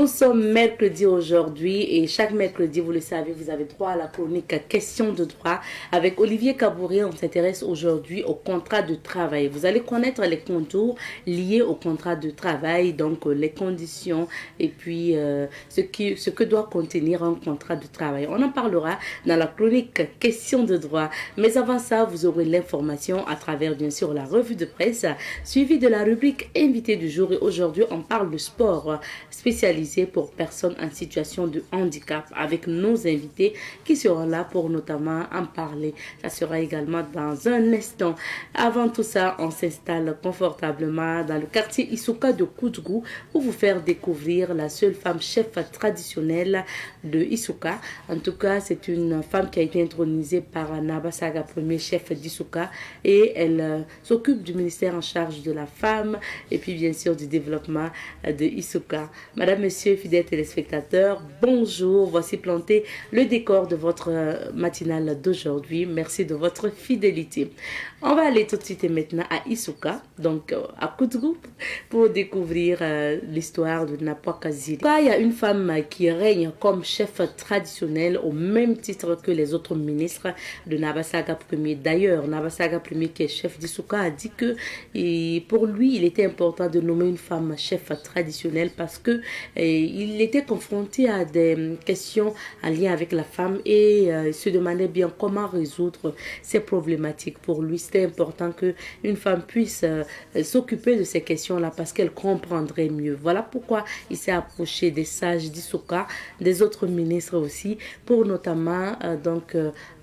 Nous sommes mercredi aujourd'hui et chaque mercredi, vous le savez, vous avez droit à la chronique Question de droit. Avec Olivier Kaboury, on s'intéresse aujourd'hui au contrat de travail. Vous allez connaître les contours liés au contrat de travail, donc les conditions et puis ce que doit contenir un contrat de travail. On en parlera dans la chronique Question de droit. Mais avant ça, vous aurez l'information à travers bien sûr la revue de presse, suivie de la rubrique Invité du jour. Et aujourd'hui, on parle de sport spécialisé pour personnes en situation de handicap avec nos invités qui seront là pour notamment en parler. Ça sera également dans un instant. Avant tout ça, on s'installe confortablement dans le quartier Isuka de Koudgou pour vous faire découvrir la seule femme chef traditionnelle de Isuka. En tout cas, c'est une femme qui a été intronisée par Nabasaga, premier chef d'Isuka, et elle s'occupe du ministère en charge de la femme et puis bien sûr du développement de Isuka. Madame, Monsieur, fidèles téléspectateurs, bonjour. Voici planté le décor de votre matinale d'aujourd'hui. Merci de votre fidélité. On va aller tout de suite et maintenant à Isuka, donc à Koudgou, pour découvrir l'histoire de Napwakazili. Il y a une femme qui règne comme chef traditionnel au même titre que les autres ministres de Nabasaga Ier. D'ailleurs, Nabasaga Ier, qui est chef d'Isuka, a dit que pour lui, il était important de nommer une femme chef traditionnelle parce que il était confronté à des questions en lien avec la femme et il se demandait bien comment résoudre ces problématiques. Pour lui, c'était important qu'une femme puisse s'occuper de ces questions-là parce qu'elle comprendrait mieux. Voilà pourquoi il s'est approché des sages d'Isuka, des autres ministres aussi, pour notamment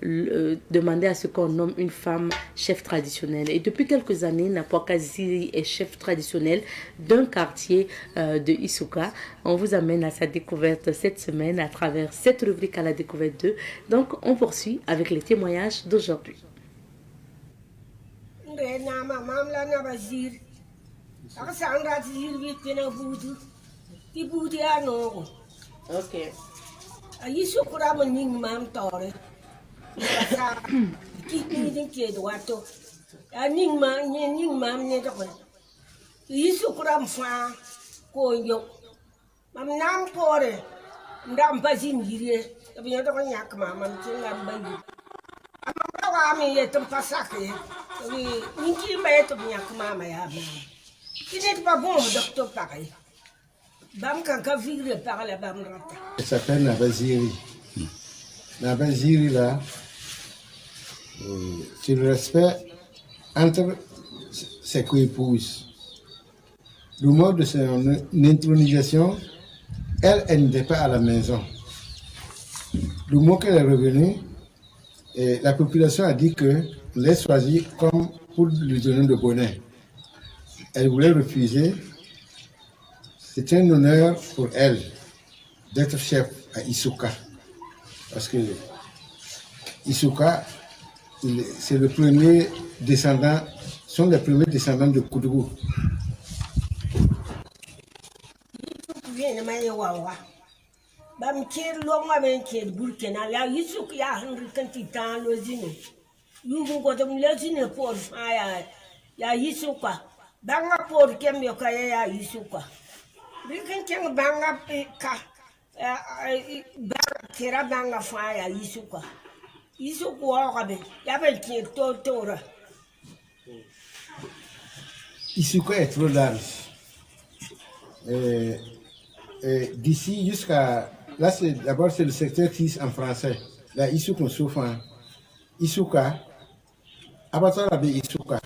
demander à ce qu'on nomme une femme chef traditionnelle. Et depuis quelques années, Napwakazili est chef traditionnel d'un quartier de Isuka. On vous amène à sa découverte cette semaine à travers cette rubrique à la découverte 2. Donc, on poursuit avec les témoignages d'aujourd'hui. Ok. Mam nam pore ndam bazin yire biya to nyak mama tinga bayi amam wa mi yetum pasake wi ninki me to nyak mama ya ba kine pas bon docteur pareil bam kan ka vivre par la bam rata. Elle s'appelle Nabaziri. Nabaziri là, c'est le respect entre ses coépouses. Le mot de son intronisation, elle n'était pas à la maison. Le mot qu'elle est revenue, la population a dit qu'on l'a choisi comme pour lui donner le bonheur. Elle voulait refuser. C'est un honneur pour elle d'être chef à Isuka. Parce que Isuka, c'est le premier descendant, sont les premiers descendants de Koudgou. Bam kir longa ben kir burkina la yusuk ya hanri kanti tan lozine yugo godom lozine por ya yisuka banga por kem yo kaya ya yisuka bikin ken banga ka kira banga fa ya yisuka yisuka wa be ya ben kir to tora. Isuka est trop large. D'ici jusqu'à... Là, d'abord, c'est le secteur 6 en français. Là, Isuka, on souffre. Isuka. Abattoir, il y a Isuka.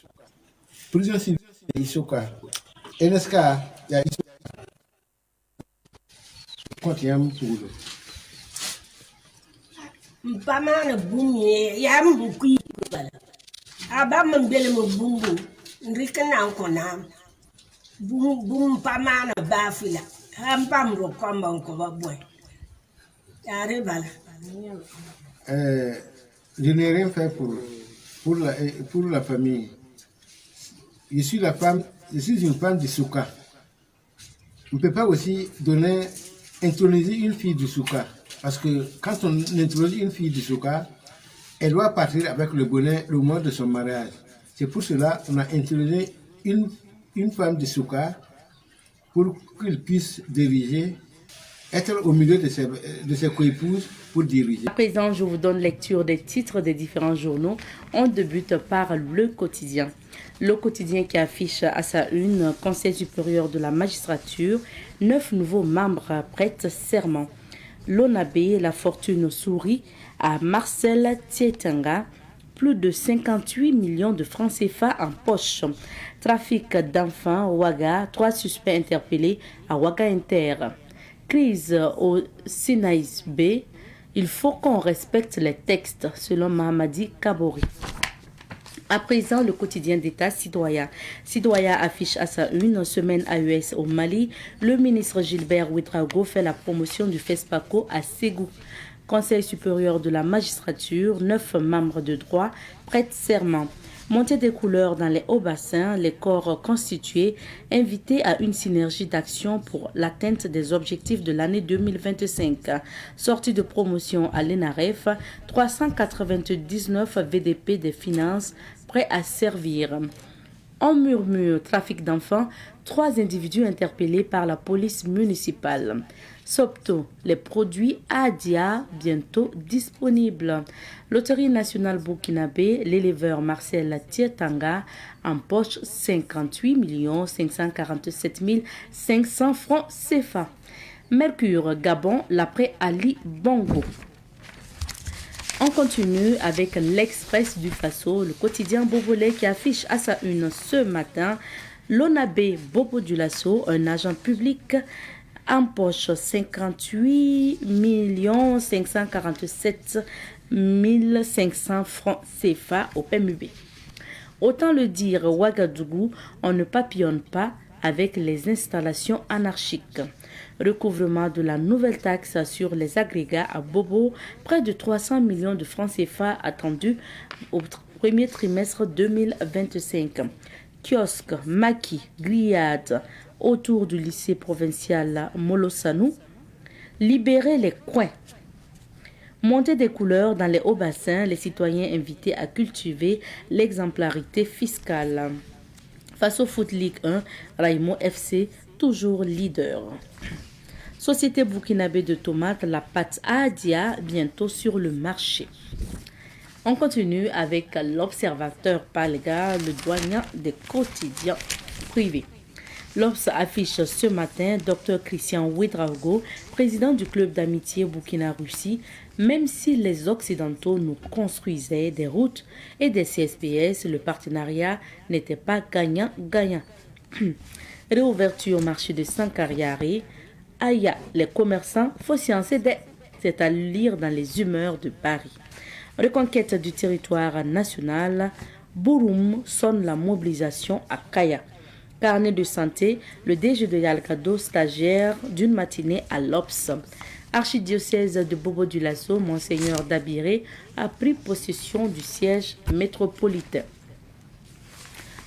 Prison civile, il y a Isuka. NSK, il y a Isuka. Continue pour le... Mpamana bumye ya mbukui bala aba mbele mo bumbu ngikana nkona bum pamana bafila hampam ro kwamba nko babwe yare bala. Je n'ai rien fait pour la famille. Je suis une femme du Souka. On ne peut pas aussi introniser une fille du Souka. Parce que quand on introduit une fille du Souka, elle doit partir avec le bonheur le mois de son mariage. C'est pour cela qu'on a introduit une femme du Souka pour qu'il puisse diriger être au milieu de ses coépouses pour diriger. À présent, je vous donne lecture des titres des différents journaux. On débute par Le Quotidien. Le Quotidien qui affiche à sa une Conseil supérieur de la magistrature, 9 nouveaux membres prêtent serment. L'ONAB, la fortune sourit à Marcel Tietanga, plus de 58 millions de francs CFA en poche. Trafic d'enfants, Ouaga, 3 suspects interpellés à Ouaga Inter. Crise au Sinaïs B. Il faut qu'on respecte les textes, selon Mahamadi Kabori. À présent, le quotidien d'État Citoyen. Citoyen affiche à sa une semaine AES au Mali. Le ministre Gilbert Ouedraogo fait la promotion du FESPACO à Ségou. Conseil supérieur de la magistrature, 9 membres de droit prêtent serment. Montée des couleurs dans les hauts bassins, les corps constitués invités à une synergie d'action pour l'atteinte des objectifs de l'année 2025. Sortie de promotion à l'ENAREF, 399 VDP des finances prêts à servir. On murmure trafic d'enfants, 3 individus interpellés par la police municipale. Sopto, les produits Adia bientôt disponibles. Loterie nationale burkinabé, l'éleveur Marcel Tietanga empoche 58 547 500 francs CFA. Mercure, Gabon, l'après Ali Bongo. On continue avec l'Express du Faso, le quotidien bobolais qui affiche à sa une ce matin l'ONAB Bobo du Lasso, un agent public, empoche 58 547 500 francs CFA au PMUB. Autant le dire, Ouagadougou, on ne papillonne pas avec les installations anarchiques. Recouvrement de la nouvelle taxe sur les agrégats à Bobo, près de 300 millions de francs CFA attendus au premier trimestre 2025. Kiosques, maquis, grillades autour du lycée provincial Molosanou. Libérer les coins. Montée des couleurs dans les hauts bassins, les citoyens invités à cultiver l'exemplarité fiscale. Face au Foot Ligue 1, Raimo FC, toujours leader. Société burkinabé de tomates, la pâte Adia, bientôt sur le marché. On continue avec l'Observateur Palga, le douanier des quotidiens privés. L'Obs affiche ce matin Dr Christian Ouedraogo, président du club d'amitié Burkina-Russie. Même si les Occidentaux nous construisaient des routes et des CSPS, le partenariat n'était pas gagnant-gagnant. Réouverture au marché de Sankariari. Aya, les commerçants, faut sciencer des... C'est à lire dans les humeurs de Paris. Reconquête du territoire national. Bouroum sonne la mobilisation à Kaya. Carnet de santé, le DG de Yalkado, stagiaire d'une matinée à l'Obs. Archidiocèse de Bobo du Lasso, Monseigneur Dabiré, a pris possession du siège métropolitain.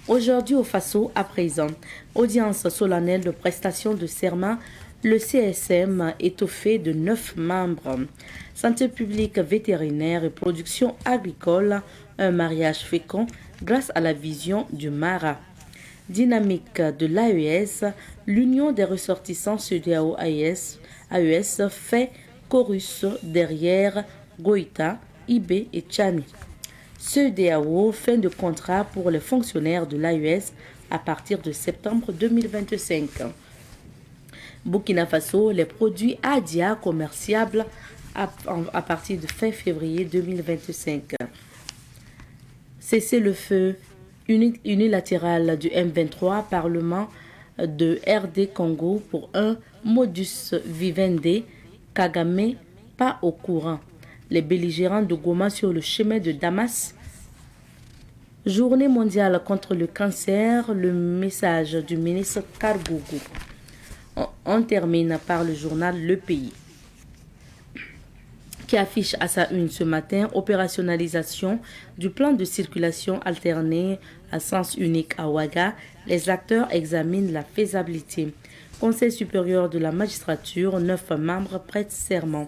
Aujourd'hui au Faso, à présent, audience solennelle de prestation de serment, le CSM étoffé de 9 membres. Santé publique, vétérinaire et production agricole, un mariage fécond grâce à la vision du Mara. Dynamique de l'AES, l'union des ressortissants CEDEAO-AES fait chorus derrière Goïta, Ibé et Tchani. CEDEAO, fin de contrat pour les fonctionnaires de l'AES à partir de septembre 2025. Burkina Faso, les produits Adia commerciables à partir de fin février 2025. Cessez le feu unilatéral du M23, Parlement de RD Congo pour un modus vivendi, Kagame pas au courant. Les belligérants de Goma sur le chemin de Damas. Journée mondiale contre le cancer, le message du ministre Kargougou. On termine par le journal Le Pays, qui affiche à sa une ce matin opérationnalisation du plan de circulation alterné à sens unique à Ouaga. Les acteurs examinent la faisabilité. Conseil supérieur de la magistrature, 9 membres prêtent serment.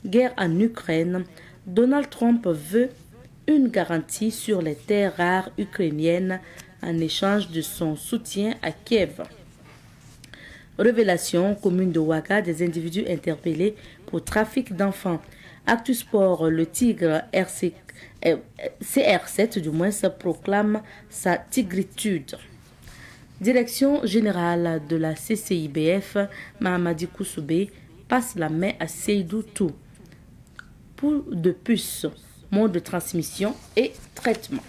Guerre en Ukraine, Donald Trump veut une garantie sur les terres rares ukrainiennes en échange de son soutien à Kiev. Révélation, commune de Ouaga, des individus interpellés pour trafic d'enfants. Actu Sport, le Tigre CR7 du moins, ça proclame sa tigritude. Direction générale de la CCIBF, Mahamadi Koussoubé passe la main à Seydou Tou. Poule de puce, mode de transmission et traitement.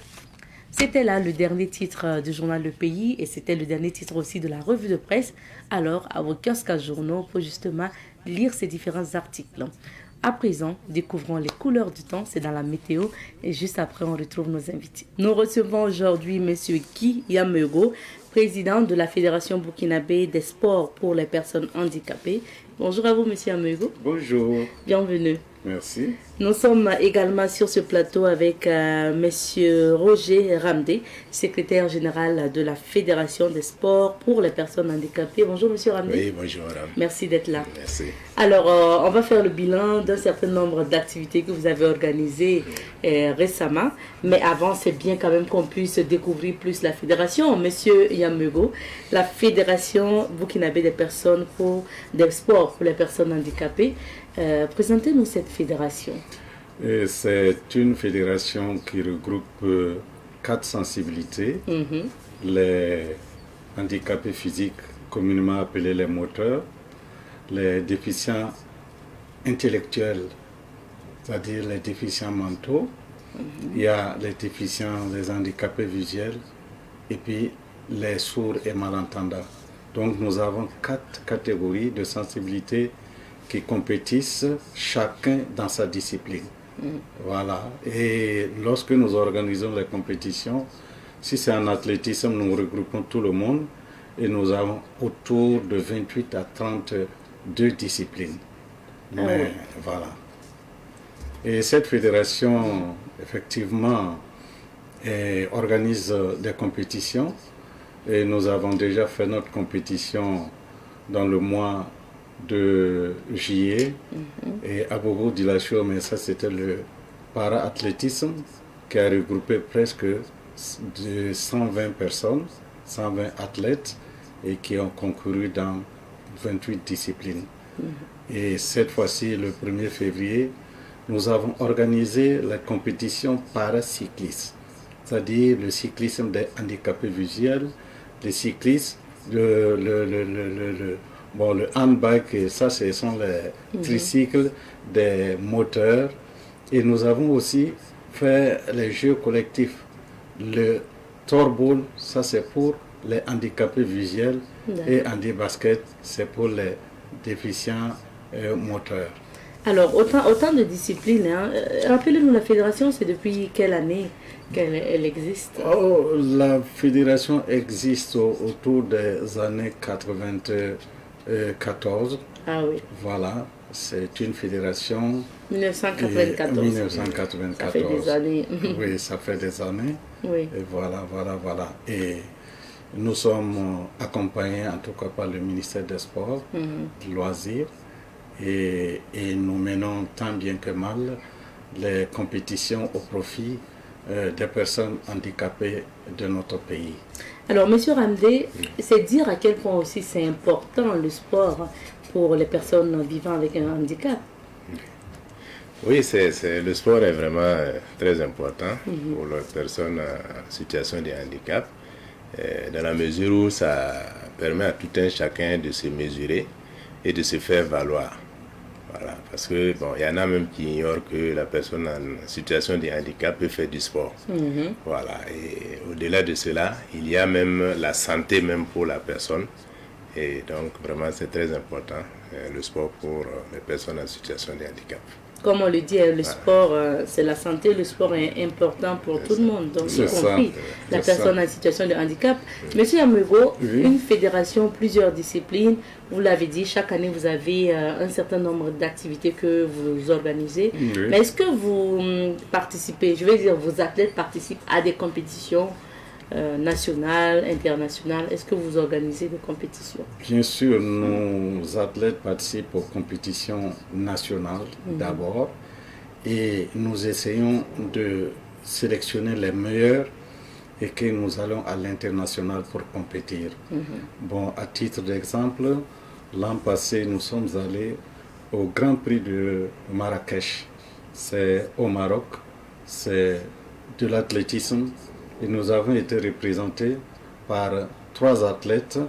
C'était là le dernier titre du journal Le Pays et c'était le dernier titre aussi de la revue de presse. Alors, à vos kiosques à journaux pour justement lire ces différents articles. À présent, découvrons les couleurs du temps, c'est dans la météo et juste après on retrouve nos invités. Nous recevons aujourd'hui M. Guy Yamego, président de la Fédération burkinabé des sports pour les personnes handicapées. Bonjour à vous M. Yamego. Bonjour. Bienvenue. Merci. Nous sommes également sur ce plateau avec M. Roger Ramdé, secrétaire général de la Fédération des sports pour les personnes handicapées. Bonjour M. Ramdé. Oui, bonjour madame. Merci d'être là. Merci. Alors, on va faire le bilan d'un certain nombre d'activités que vous avez organisées récemment. Mais avant, c'est bien quand même qu'on puisse découvrir plus la fédération. Monsieur Yamego, la Fédération burkinabé des personnes pour des sports pour les personnes handicapées. Présentez-nous cette fédération. C'est une fédération qui regroupe 4 sensibilités. Les handicapés physiques, communément appelés les moteurs, les déficients intellectuels, c'est-à-dire les déficients mentaux, il y a les déficients, les handicapés visuels, et puis les sourds et malentendants. Donc nous avons 4 catégories de sensibilité qui compétissent chacun dans sa discipline. Voilà. Et lorsque nous organisons les compétitions, si c'est en athlétisme, nous regroupons tout le monde et nous avons autour de 28 à 32 disciplines. Mais voilà. Et cette fédération, effectivement, organise des compétitions et nous avons déjà fait notre compétition dans le mois de juillet et à Bobo Dilachio, mais ça c'était le para-athlétisme qui a regroupé presque de 120 personnes, 120 athlètes et qui ont concouru dans 28 disciplines. Et cette fois-ci, le 1er février, nous avons organisé la compétition paracycliste, c'est-à-dire le cyclisme des handicapés visuels, les cyclistes, le handbike, et ça, ce sont les tricycles, des moteurs. Et nous avons aussi fait les jeux collectifs. Le torball, ça c'est pour les handicapés visuels. Et handi-basket, c'est pour les déficients moteurs. Alors, autant de disciplines. Hein. Rappelez-nous, la fédération, c'est depuis quelle année qu'elle existe? La fédération existe autour des années 94. Ah oui. Voilà, c'est une fédération. 1994. 1994. Ça fait des années. Oui, ça fait des années. Oui. Et voilà. Et nous sommes accompagnés, en tout cas, par le ministère des Sports, du loisir. Et nous menons tant bien que mal les compétitions au profit des personnes handicapées de notre pays. Alors, M. Ramdé, c'est dire à quel point aussi c'est important le sport pour les personnes vivant avec un handicap. Oui, le sport est vraiment très important pour les personnes en situation de handicap, dans la mesure où ça permet à tout un chacun de se mesurer et de se faire valoir. Voilà, parce que il y en a même qui ignorent que la personne en situation de handicap peut faire du sport. Voilà, et au-delà de cela, il y a même la santé même pour la personne. Et donc vraiment c'est très important le sport pour les personnes en situation de handicap. Comme on le dit, le sport, c'est la santé, le sport est important pour tout le monde, donc y compris la personne en situation de handicap. Monsieur Yamego, une fédération, plusieurs disciplines, vous l'avez dit, chaque année vous avez un certain nombre d'activités que vous organisez. Mais est-ce que vous participez, je vais dire vos athlètes participent à des compétitions nationales, internationales? Est-ce que vous organisez des compétitions? Bien sûr, nos athlètes participent aux compétitions nationales d'abord et nous essayons de sélectionner les meilleurs et que nous allons à l'international pour compétir. Bon, à titre d'exemple, l'an passé, nous sommes allés au Grand Prix de Marrakech. C'est au Maroc, c'est de l'athlétisme. Et nous avons été représentés par 3 athlètes,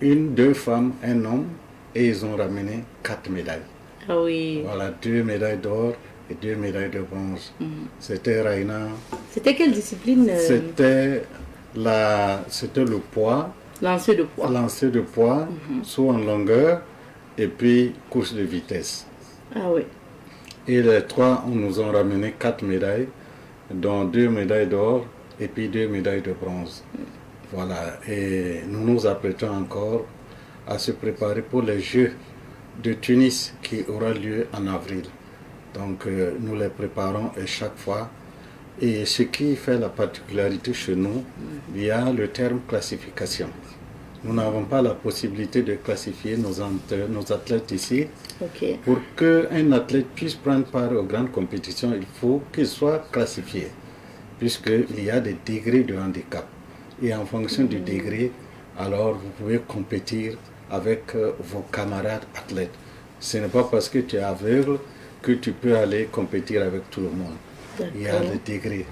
2 femmes, 1 homme, et ils ont ramené 4 médailles. Ah oui. Voilà, 2 médailles d'or et 2 médailles de bronze. C'était Raina. C'était quelle discipline C'était le poids. Lancer de poids. Lancer de poids, saut en longueur et puis course de vitesse. Ah oui. Et les 3, on nous ont ramené 4 médailles, dont 2 médailles d'or et puis 2 médailles de bronze. Voilà, et nous nous apprêtons encore à se préparer pour les Jeux de Tunis qui aura lieu en avril. Donc nous les préparons et chaque fois. Et ce qui fait la particularité chez nous, il y a le terme classification. Nous n'avons pas la possibilité de classifier nos athlètes ici. Ok. Pour qu'un athlète puisse prendre part aux grandes compétitions, il faut qu'il soit classifié, puisqu'il y a des degrés de handicap. Et en fonction du degré, alors vous pouvez compétir avec vos camarades athlètes. Ce n'est pas parce que tu es aveugle que tu peux aller compétir avec tout le monde. Il y a des degrés.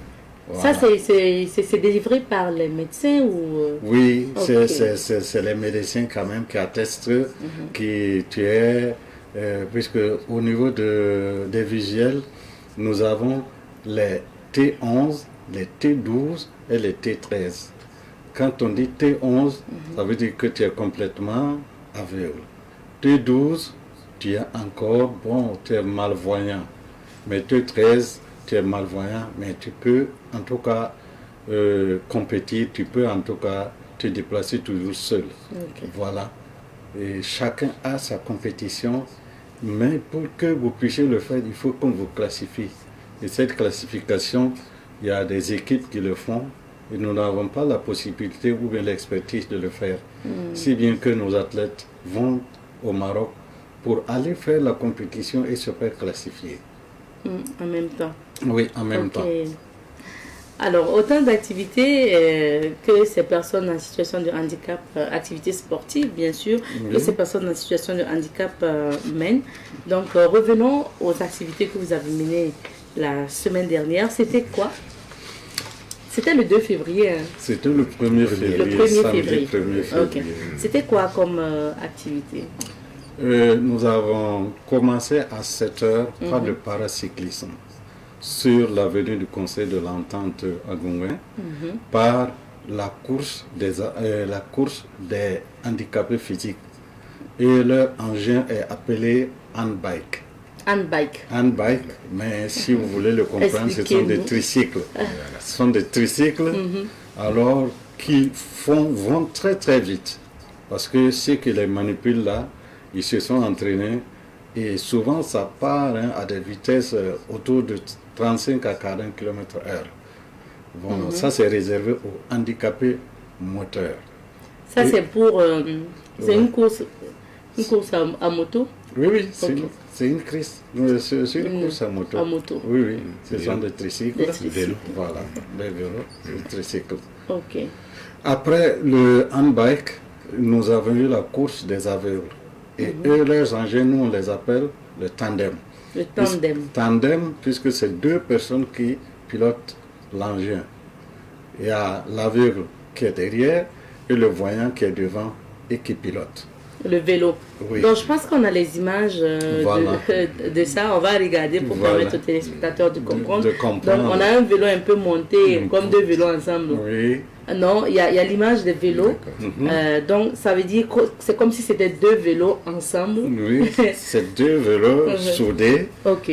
Voilà. Ça, c'est délivré par les médecins ou... Oui, Okay. c'est les médecins quand même qui attestent que tu es... puisque au niveau des visuels, nous avons les T11, les T12 et les T13. Quand on dit T11, ça veut dire que tu es complètement aveugle. T12, tu es encore, tu es malvoyant. Mais T13, tu es malvoyant, mais tu peux en tout cas compétir, tu peux en tout cas te déplacer toujours seul. Okay. Voilà. Et chacun a sa compétition, mais pour que vous puissiez le faire, il faut qu'on vous classifie. Et cette classification, il y a des équipes qui le font, et nous n'avons pas la possibilité ou bien l'expertise de le faire. Si bien que nos athlètes vont au Maroc pour aller faire la compétition et se faire classifier. En même temps. Oui, en même temps. Alors, autant d'activités que ces personnes en situation de handicap, activités sportives bien sûr, que ces personnes en situation de handicap mènent. Donc, revenons aux activités que vous avez menées la semaine dernière. C'était quoi? C'était le 2 février. Hein? C'était le 1er février. Le 1er samedi février. 1er février. Okay. C'était quoi comme activité? Nous avons commencé à 7h par le paracyclisme sur l'avenue du Conseil de l'Entente à Gouin par la course des handicapés physiques. Et leur engin est appelé handbike. Handbike, mais si vous voulez le comprendre, ce sont des tricycles. Ce sont des tricycles alors qui vont très très vite. Parce que ceux qui les manipulent là, ils se sont entraînés et souvent ça part à des vitesses autour de 35 à 40 km/h. Bon, ça c'est réservé aux handicapés moteurs. Ça c'est pour... c'est une course à moto? Oui, c'est une course à moto. À moto. Oui, ce sont des tricycles. Vélos. Voilà, des vélos, des tricycles. Ok. Après le handbike, nous avons eu la course des aveugles. Et eux, leurs engins, nous on les appelle le tandem. Le tandem. Tandem, puisque c'est 2 personnes qui pilotent l'engin. Il y a l'aveugle qui est derrière et le voyant qui est devant et qui pilote. Le vélo. Oui. Donc je pense qu'on a les images Voilà. de ça. On va regarder pour permettre aux téléspectateurs de comprendre. Donc on a un vélo un peu monté, comme 2 vélos ensemble. Oui. Non, il y a l'image des vélos. Donc ça veut dire que c'est comme si c'était 2 vélos ensemble. Oui, c'est 2 vélos soudés. Ok.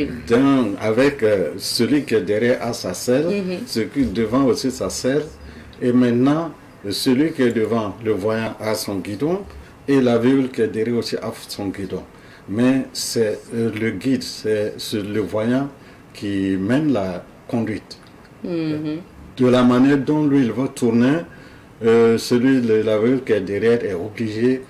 Avec celui qui est derrière a sa selle, celui qui est devant aussi sa selle. Et maintenant, celui qui est devant, le voyant, a son guidon. Et l'aveugle qui est derrière aussi a son guidon. Mais c'est le guide, c'est le voyant qui mène la conduite. De la manière dont lui il va tourner, l'aveugle qui est derrière est obligé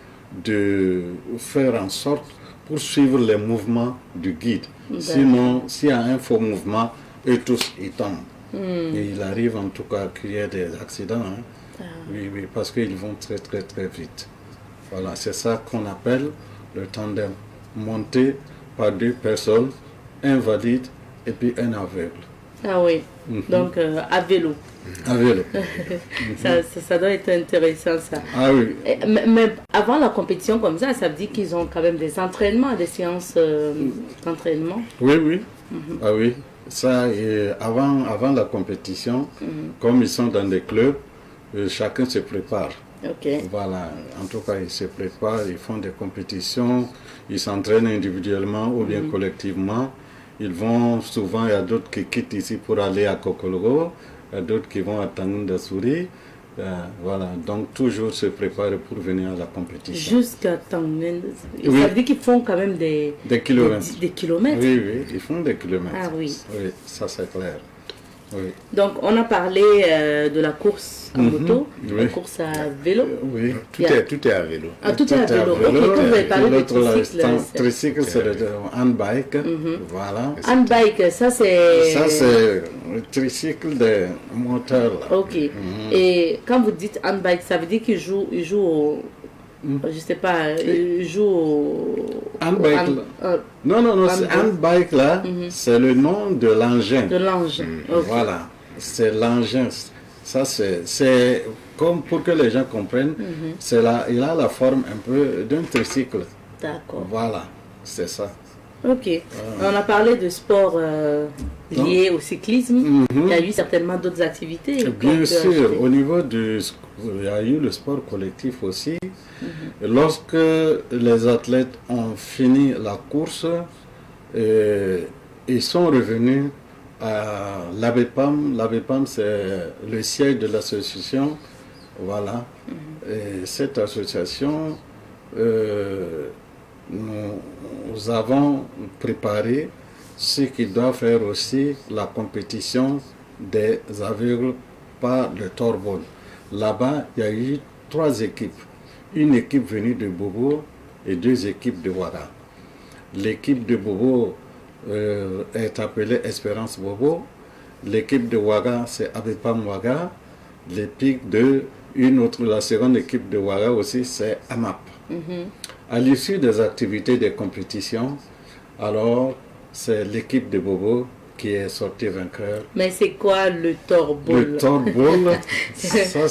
de faire en sorte pour suivre les mouvements du guide. Sinon, s'il y a un faux mouvement, eux tous ils tombent. Et il arrive en tout cas qu'il y ait des accidents. Oui, parce qu'ils vont très très très vite. Voilà, c'est ça qu'on appelle le tandem, monté par 2 personnes, un valide et puis un aveugle. Ah oui, donc à vélo. À vélo. Ça doit être intéressant ça. Ah oui. Mais avant la compétition comme ça veut dire qu'ils ont quand même des entraînements, des séances d'entraînement. Oui, oui. Ah oui. Ça, avant la compétition, comme ils sont dans des clubs, chacun se prépare. Ok. Voilà, en tout cas, ils se préparent, ils font des compétitions, ils s'entraînent individuellement ou bien collectivement. Ils vont souvent, il y a d'autres qui quittent ici pour aller à Kokologo, il y a d'autres qui vont à Tanunda-Souri. Voilà, donc toujours se préparer pour venir à la compétition. Jusqu'à Tanunda. Ça veut dire qu'ils font quand même des kilomètres. Des kilomètres. Oui, oui, ils font des kilomètres. Ah oui. Oui, ça c'est clair. Oui. Donc on a parlé de la course à moto, la course à vélo. Oui, tout est à vélo. Ah, tout est à vélo. Ok, quand vous avez parlé de tricycle. Tricycle, c'est le handbike. Voilà. Handbike, ça c'est... Ça c'est le tricycle de moteur. Là. Ok. Et quand vous dites handbike, ça veut dire qu'il joue au... Je sais pas, il joue au... Handbike. Non, c'est handbike là, c'est le nom de l'engin. De l'engin. Okay. Voilà, c'est l'engin. Ça c'est comme pour que les gens comprennent, il a la forme un peu d'un tricycle. D'accord. Voilà, c'est ça. Ok. On a parlé de sport lié au cyclisme. Il y a eu certainement d'autres activités. Bien sûr, au niveau il y a eu le sport collectif aussi. Lorsque les athlètes ont fini la course, ils sont revenus à l'ABEPAM. L'ABEPAM, c'est le siège de l'association. Voilà. Et cette association, nous avons préparé ce qui doit faire aussi la compétition des aveugles par le Torbol. Là-bas, il y a eu 3 équipes. Une équipe venue de Bobo et 2 équipes de Ouaga. L'équipe de Bobo est appelée Espérance Bobo. L'équipe de Ouaga, c'est Abepam Ouaga. La seconde équipe de Ouaga aussi, c'est AMAP. À l'issue des activités des compétitions, alors c'est l'équipe de Bobo qui est sortie vainqueur. Mais c'est quoi le Torbol? Le Torbol,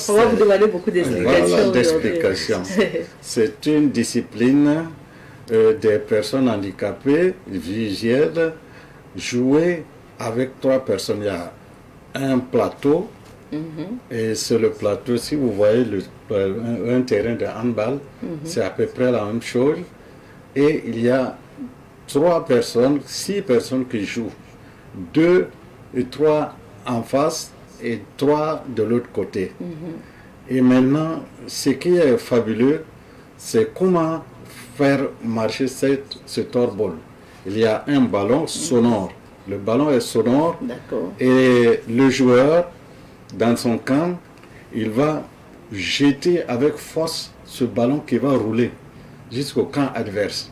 on va vous demander beaucoup d'explications. C'est une discipline des personnes handicapées, visuelles, jouée avec 3 personnes. Il y a un plateau, et sur le plateau, si vous voyez un terrain de handball, c'est à peu près la même chose. Et il y a 6 personnes qui jouent. 2 et 3 en face et 3 de l'autre côté. Et maintenant, ce qui est fabuleux, c'est comment faire marcher ce torbol. Il y a un ballon sonore. Le ballon est sonore. Et le joueur, dans son camp, il va jeter avec force ce ballon qui va rouler jusqu'au camp adverse.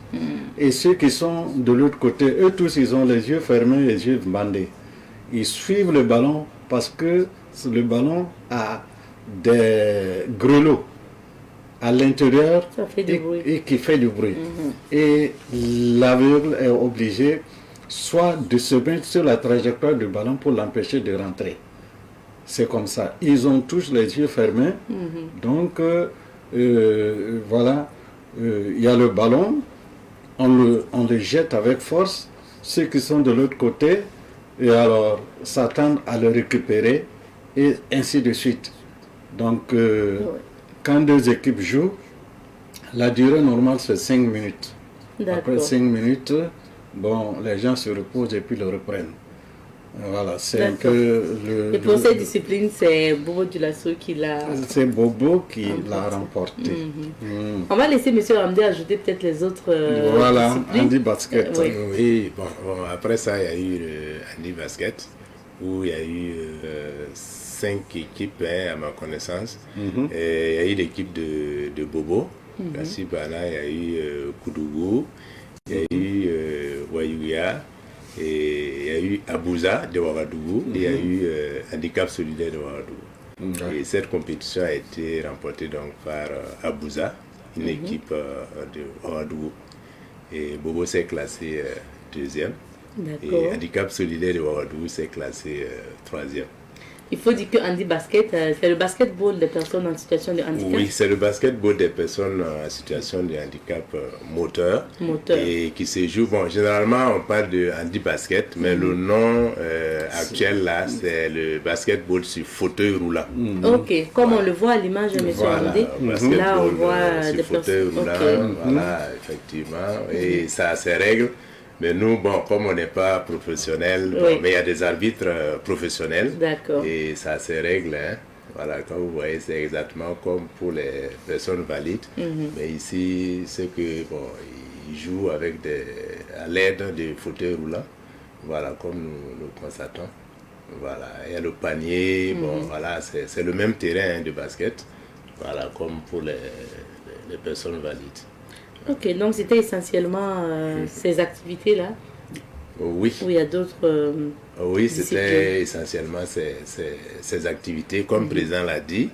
Et ceux qui sont de l'autre côté, eux tous, ils ont les yeux fermés, les yeux bandés. Ils suivent le ballon parce que le ballon a des grelots à l'intérieur et qui fait du bruit. Et l'aveugle est obligé soit de se mettre sur la trajectoire du ballon pour l'empêcher de rentrer. C'est comme ça. Ils ont tous les yeux fermés. Donc, voilà. Il y a le ballon, on le jette avec force, ceux qui sont de l'autre côté, et alors s'attendent à le récupérer, et ainsi de suite. Donc, quand 2 équipes jouent, la durée normale c'est 5 minutes. Après 5 minutes, bon, les gens se reposent et puis le reprennent. Voilà, c'est un peu et pour cette discipline, c'est Bobo Dioulasso qui l'a... C'est Bobo qui l'a remporté. On va laisser M. Ramdé ajouter peut-être les autres voilà, disciplines. Handi Basket. Oui, bon, après ça, il y a eu le Handi Basket, où il y a eu 5 équipes, à ma connaissance. Et il y a eu l'équipe de Bobo. Là-ci, il y a eu Koudougou, il y a eu Wayouya, et il y a eu Abouza de Ouagadougou, et il y a eu Handicap Solidaire de Ouagadougou. Et cette compétition a été remportée donc par Abouza une équipe de Ouagadougou. Et Bobo s'est classé deuxième. Et Handicap Solidaire de Ouagadougou s'est classé troisième. Il faut dire que Handi Basket, c'est le basketball des personnes en situation de handicap. Oui, c'est le basketball des personnes en situation de handicap moteur. Et qui se joue, bon, généralement on parle de Handi Basket, mais le nom actuel là, c'est le basketball sur fauteuil roulant. Ok, comme on le voit à l'image de M. Handi, là on voit sur des fauteuil roulant, voilà, effectivement, et ça a ses règles. Mais nous, bon, comme on n'est pas professionnel, bon, mais il y a des arbitres professionnels. D'accord. Et ça a ses règles. Hein. Voilà, comme vous voyez, c'est exactement comme pour les personnes valides. Mais ici, c'est que, bon, ils jouent avec à l'aide des fauteuils roulants. Voilà, comme nous constatons. Voilà, il y a le panier. Bon, voilà, c'est le même terrain de basket. Voilà, comme pour les personnes valides. Ok, donc c'était essentiellement ces activités-là. Oui. Ou il y a d'autres. Oui, c'était essentiellement ces activités, comme le président l'a dit.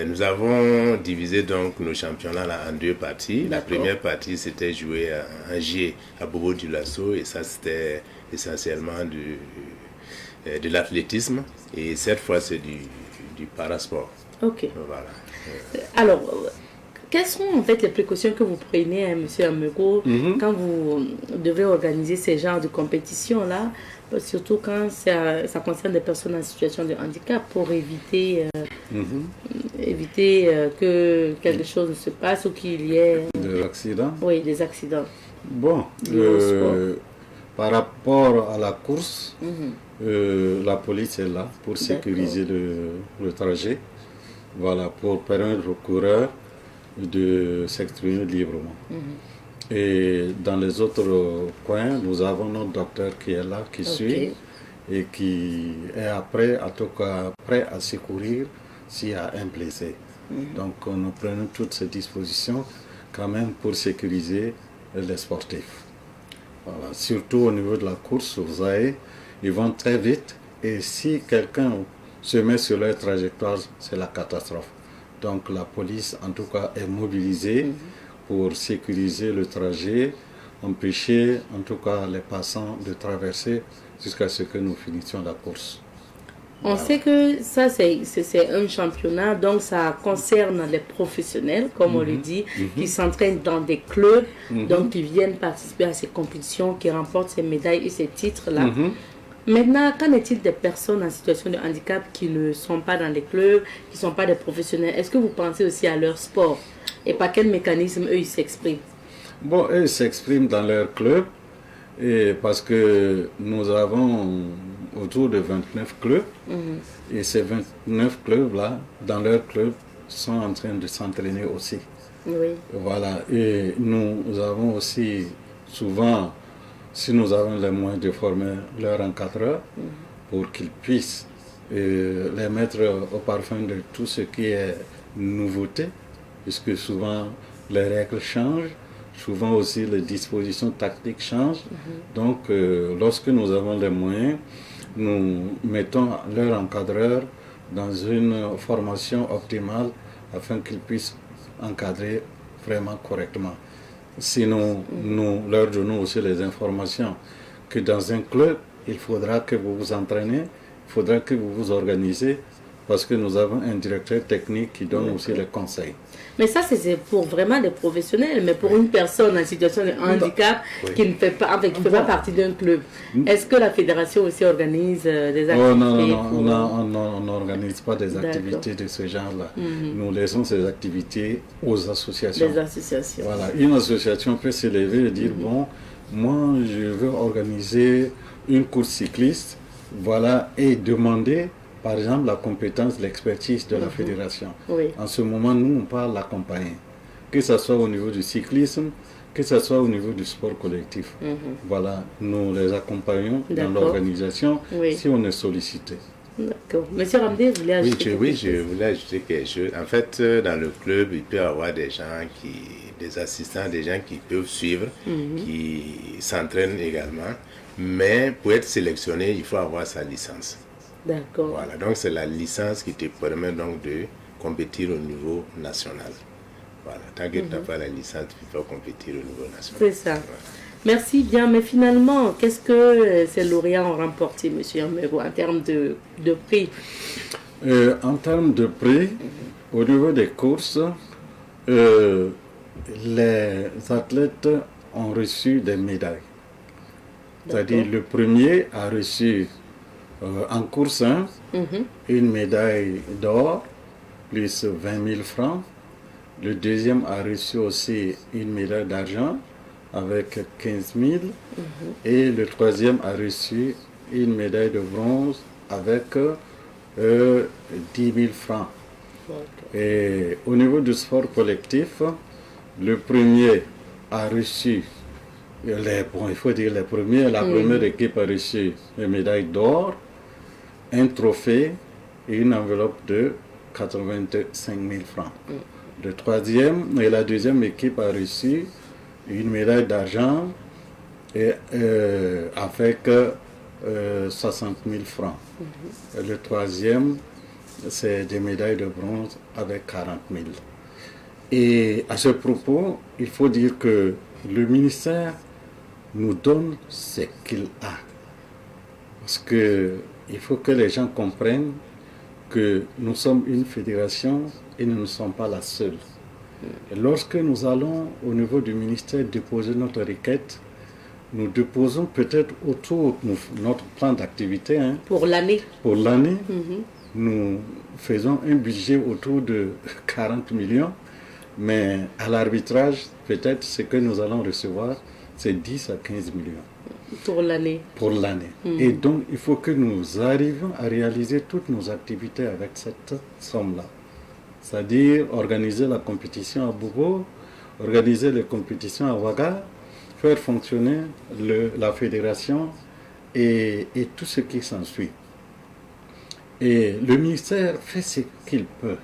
Nous avons divisé donc nos championnats là, en deux parties. La première partie, c'était joué en G à Bobo du Lasso, et ça, c'était essentiellement de l'athlétisme. Et cette fois, c'est du parasport. Ok. Voilà. Alors, quelles sont en fait les précautions que vous prenez, hein, M. Amego, quand vous devez organiser ces genres de compétitions-là, surtout quand ça concerne des personnes en situation de handicap, pour éviter, que quelque chose ne se passe ou qu'il y ait... Des accidents? Oui, des accidents. Bon, par rapport à la course, la police est là pour sécuriser le trajet, voilà, pour permettre aux coureurs de s'exprimer librement. Et dans les autres coins, nous avons notre docteur qui est là, qui suit et qui est prêt à secourir s'il y a un blessé. Donc nous prenons toutes ces dispositions quand même pour sécuriser les sportifs. Voilà. Surtout au niveau de la course, vous savez, ils vont très vite et si quelqu'un se met sur leur trajectoire, c'est la catastrophe. Donc la police, en tout cas, est mobilisée pour sécuriser le trajet, empêcher, en tout cas, les passants de traverser jusqu'à ce que nous finissions la course. On sait que ça, c'est un championnat, donc ça concerne les professionnels, comme on le dit, qui s'entraînent dans des clubs, donc qui viennent participer à ces compétitions, qui remportent ces médailles et ces titres-là. Maintenant, qu'en est-il des personnes en situation de handicap qui ne sont pas dans les clubs, qui ne sont pas des professionnels? Est-ce que vous pensez aussi à leur sport? Et par quel mécanisme eux, ils s'expriment? Bon, eux, ils s'expriment dans leur club, et parce que nous avons autour de 29 clubs, et ces 29 clubs-là, dans leur club, sont en train de s'entraîner aussi. Oui. Voilà, et nous avons aussi souvent... Si nous avons les moyens de former leurs encadreurs pour qu'ils puissent les mettre au parfum de tout ce qui est nouveauté, puisque souvent les règles changent, souvent aussi les dispositions tactiques changent. Donc lorsque nous avons les moyens, nous mettons leurs encadreurs dans une formation optimale afin qu'ils puissent encadrer vraiment correctement. Sinon, nous leur donnons aussi les informations que dans un club, il faudra que vous vous entraînez, il faudra que vous vous organisez, parce que nous avons un directeur technique qui donne aussi les conseils. Mais ça, c'est pour vraiment des professionnels, mais pour une personne en situation de handicap qui ne fait pas, qui fait pas partie d'un club, est-ce que la fédération aussi organise des activités? Oh non, on n'organise pas des activités de ce genre-là. Nous laissons ces activités aux associations. Des associations. Voilà, une association peut se lever et dire, bon, moi je veux organiser une course cycliste, voilà, et demander par exemple la compétence, l'expertise de la fédération. En ce moment, nous, on parle l'accompagner. Que ce soit au niveau du cyclisme, que ce soit au niveau du sport collectif. Voilà, nous les accompagnons dans l'organisation si on est sollicité. D'accord. Monsieur Ramdé, vous voulez ajouter je voulais ajouter quelque chose. En fait, dans le club, il peut y avoir des gens des assistants, des gens qui peuvent suivre, qui s'entraînent également. Mais pour être sélectionné, il faut avoir sa licence. D'accord. Voilà, donc c'est la licence qui te permet donc de compétir au niveau national. Voilà, tant que tu n'as pas la licence, tu peux pas compétir au niveau national. C'est ça. Voilà. Merci bien, mais finalement, qu'est-ce que ces lauréats ont remporté, M. Yamero, en termes de prix? En termes de prix, au niveau des courses, les athlètes ont reçu des médailles. C'est-à-dire le premier a reçu en course 1 une médaille d'or plus 20 000 francs. Le deuxième a reçu aussi une médaille d'argent avec 15 000. Et le troisième a reçu une médaille de bronze avec 10 000 francs. Et au niveau du sport collectif, le premier a reçu, il faut dire les premiers, la première équipe a reçu une médaille d'or, un trophée et une enveloppe de 85 000 francs. Le troisième et la deuxième équipe a reçu une médaille d'argent et avec 60 000 francs. Et le troisième, c'est des médailles de bronze avec 40 000. Et à ce propos, il faut dire que le ministère nous donne ce qu'il a. Parce qu'il faut que les gens comprennent que nous sommes une fédération et nous ne sommes pas la seule. Et lorsque nous allons au niveau du ministère déposer notre requête, nous déposons peut-être autour de notre plan d'activité. Pour l'année. Pour l'année, nous faisons un budget autour de 40 millions, mais à l'arbitrage, peut-être ce que nous allons recevoir, c'est 10 à 15 millions. Pour l'année. Pour l'année. Et donc, il faut que nous arrivions à réaliser toutes nos activités avec cette somme-là. C'est-à-dire organiser la compétition à Bobo, organiser les compétitions à Ouaga, faire fonctionner la fédération et tout ce qui s'ensuit. Et le ministère fait ce qu'il peut.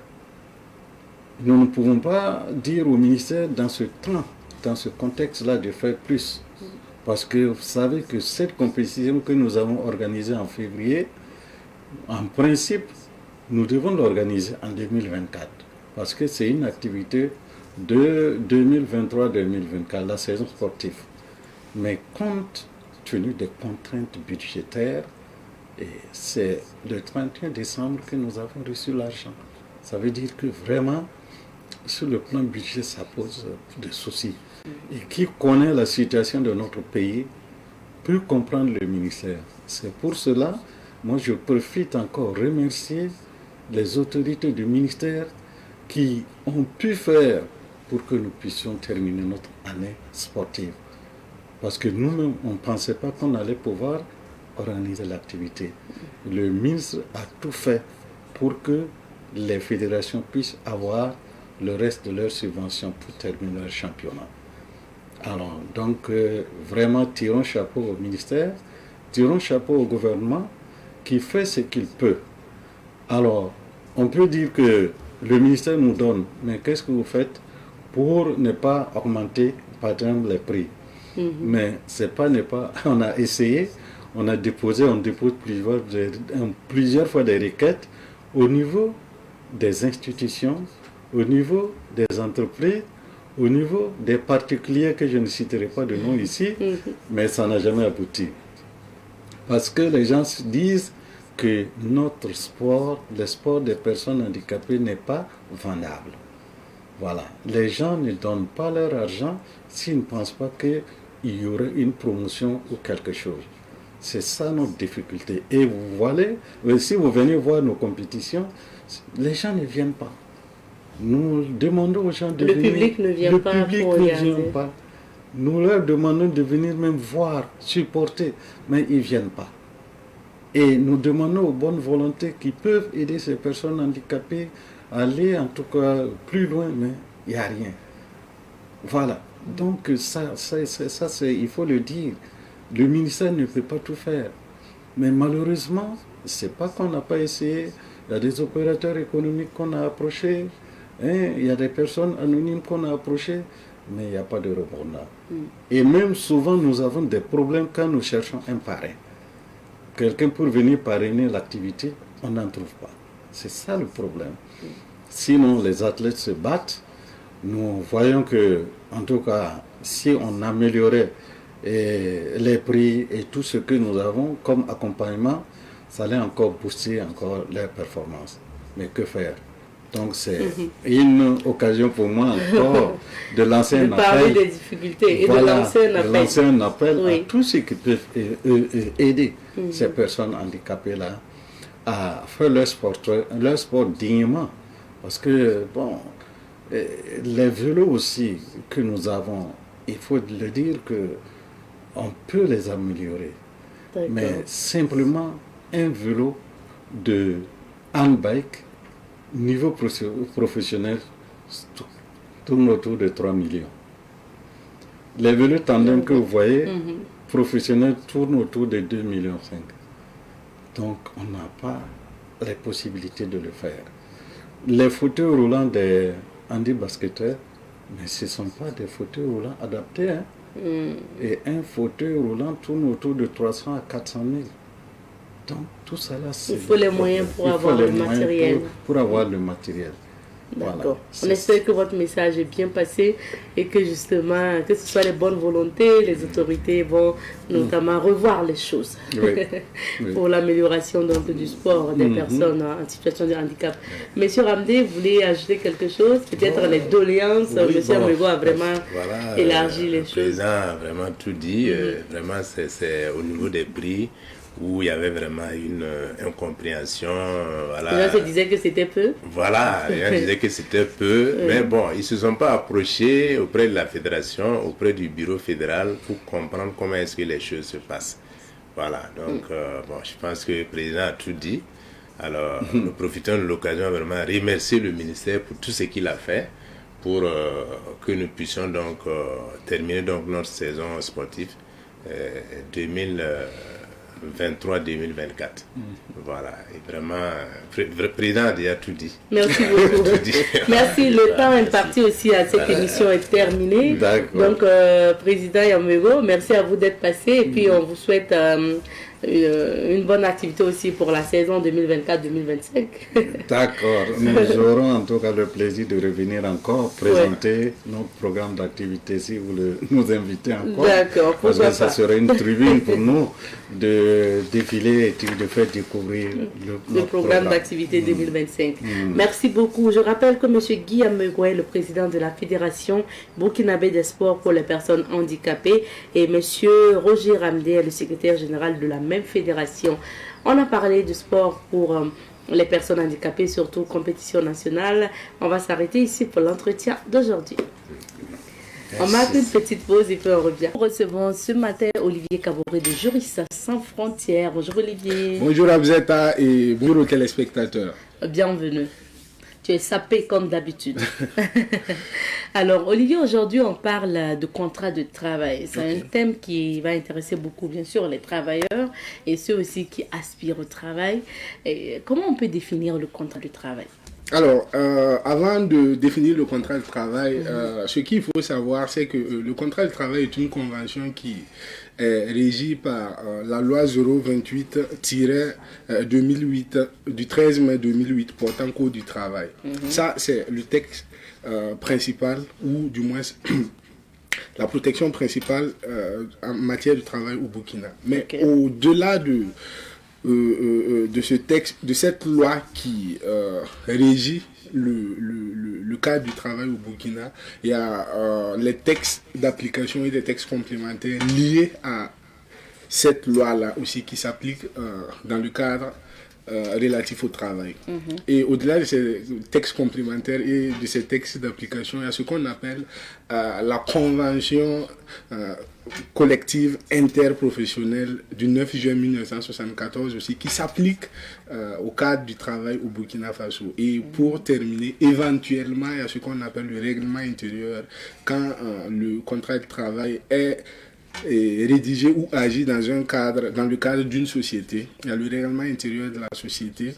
Nous ne pouvons pas dire au ministère dans ce temps, dans ce contexte-là, de faire plus. Parce que vous savez que cette compétition que nous avons organisée en février, en principe, nous devons l'organiser en 2024. Parce que c'est une activité de 2023-2024, la saison sportive. Mais compte tenu des contraintes budgétaires, et c'est le 31 décembre que nous avons reçu l'argent. Ça veut dire que vraiment, sur le plan budget, ça pose des soucis. Et qui connaît la situation de notre pays peut comprendre le ministère. C'est pour cela, moi je profite encore remercier les autorités du ministère qui ont pu faire pour que nous puissions terminer notre année sportive. Parce que nous-mêmes, on ne pensait pas qu'on allait pouvoir organiser l'activité. Le ministre a tout fait pour que les fédérations puissent avoir le reste de leurs subventions pour terminer leur championnat. Alors, donc, vraiment, tirons chapeau au ministère, tirons chapeau au gouvernement qui fait ce qu'il peut. Alors, on peut dire que le ministère nous donne, mais qu'est-ce que vous faites pour ne pas augmenter, par exemple, les prix? Mais c'est pas ne pas. On a essayé, on dépose plusieurs fois des requêtes au niveau des institutions, au niveau des entreprises, au niveau des particuliers que je ne citerai pas de nom ici, mais ça n'a jamais abouti. Parce que les gens se disent que notre sport, le sport des personnes handicapées n'est pas vendable. Voilà. Les gens ne donnent pas leur argent s'ils ne pensent pas qu'il y aurait une promotion ou quelque chose. C'est ça notre difficulté. Et vous voyez, si vous venez voir nos compétitions, les gens ne viennent pas. Nous demandons aux gens de venir. Le public ne vient pas. Le public ne vient pas. Nous leur demandons de venir même voir, supporter, mais ils ne viennent pas. Et nous demandons aux bonnes volontés qui peuvent aider ces personnes handicapées à aller en tout cas plus loin, mais il n'y a rien. Voilà. Donc ça il faut le dire. Le ministère ne peut pas tout faire. Mais malheureusement, ce n'est pas qu'on n'a pas essayé. Il y a des opérateurs économiques qu'on a approchés. Il y a des personnes anonymes qu'on a approchées, mais il n'y a pas de rebondant. Et même souvent, nous avons des problèmes quand nous cherchons un parrain. Quelqu'un pour venir parrainer l'activité, on n'en trouve pas. C'est ça le problème. Sinon, les athlètes se battent. nous voyons que, en tout cas, si on améliorait les prix et tout ce que nous avons comme accompagnement, ça allait encore booster encore les performances. Mais que faire? Donc c'est une occasion pour moi encore de lancer un appel. De parler des difficultés et de lancer un appel à tous ceux qui peuvent aider ces personnes handicapées-là à faire leur sport dignement. Parce que, bon, les vélos aussi que nous avons, il faut le dire qu'on peut les améliorer. Mais simplement, un vélo de handbike, niveau professionnel, tourne autour de 3 millions. Les vélos tandem que vous voyez, professionnels, tournent autour de 2,5 millions. Donc, on n'a pas les possibilités de le faire. Les fauteuils roulants des handi-basketteurs, mais ce ne sont pas des fauteuils roulants adaptés. Hein. Et un fauteuil roulant tourne autour de 300 à 400 000. Donc, tout ça là, il faut les moyens pour avoir le matériel. Pour avoir le matériel. D'accord. Voilà. On espère que votre message est bien passé et que justement, que ce soit les bonnes volontés, les autorités vont notamment revoir les choses pour l'amélioration donc, du sport des personnes en situation de handicap. Monsieur Ramdé, vous voulez ajouter quelque chose? Peut-être les doléances. Monsieur Amego a vraiment élargi les choses. Le président a vraiment tout dit. Vraiment, c'est au niveau des prix où il y avait vraiment une incompréhension. Les gens se disaient que c'était peu. Voilà, les gens disaient que c'était peu. Mais bon, ils ne se sont pas approchés auprès de la fédération, auprès du bureau fédéral pour comprendre comment est-ce que les choses se passent. Voilà, donc bon, je pense que le président a tout dit. Alors, nous profitons de l'occasion à vraiment remercier le ministère pour tout ce qu'il a fait pour que nous puissions donc terminer donc notre saison sportive 2023-2024. Voilà, et vraiment, le président a déjà tout dit. Merci beaucoup. Merci, le temps imparti aussi à cette émission est terminé. Donc, président Yamego, merci à vous d'être passé et puis on vous souhaite une bonne activité aussi pour la saison 2024-2025. D'accord, nous aurons en tout cas le plaisir de revenir encore présenter notre programme d'activité si vous nous invitez encore. D'accord, parce que ça serait une tribune pour nous de défiler et de faire découvrir le programme d'activité 2025. Merci beaucoup. Je rappelle que M. Guy Amegoué, le président de la Fédération burkinabé des sports pour les personnes handicapées, et M. Roger Ramdé, le secrétaire général de la même fédération. On a parlé du sport pour les personnes handicapées, surtout compétition nationale. On va s'arrêter ici pour l'entretien d'aujourd'hui. On marque une petite pause et puis on revient. Nous recevons ce matin Olivier Kabouré de Juristes Sans Frontières. Bonjour Olivier. Bonjour Abzeta et bonjour aux téléspectateurs. Bienvenue. Tu es sapé comme d'habitude. Alors Olivier, aujourd'hui on parle de contrat de travail. C'est un thème qui va intéresser beaucoup bien sûr les travailleurs et ceux aussi qui aspirent au travail. Et comment on peut définir le contrat de travail? Alors, avant de définir le contrat de travail, ce qu'il faut savoir, c'est que le contrat de travail est une convention qui est régie par la loi 028-2008 du 13 mai 2008 portant code du travail. Ça, c'est le texte principal, ou du moins la protection principale en matière de travail au Burkina. Mais au-delà de ce texte, de cette loi qui régit le cadre du travail au Burkina, il y a les textes d'application et des textes complémentaires liés à cette loi-là aussi qui s'appliquent dans le cadre relatif au travail. Et au-delà de ces textes complémentaires et de ces textes d'application, il y a ce qu'on appelle la convention collective interprofessionnelle du 9 juin 1974 aussi, qui s'applique au cadre du travail au Burkina Faso. Et pour terminer, éventuellement, il y a ce qu'on appelle le règlement intérieur quand le contrat de travail est rédigé ou agit dans le cadre d'une société. Il y a le règlement intérieur de la société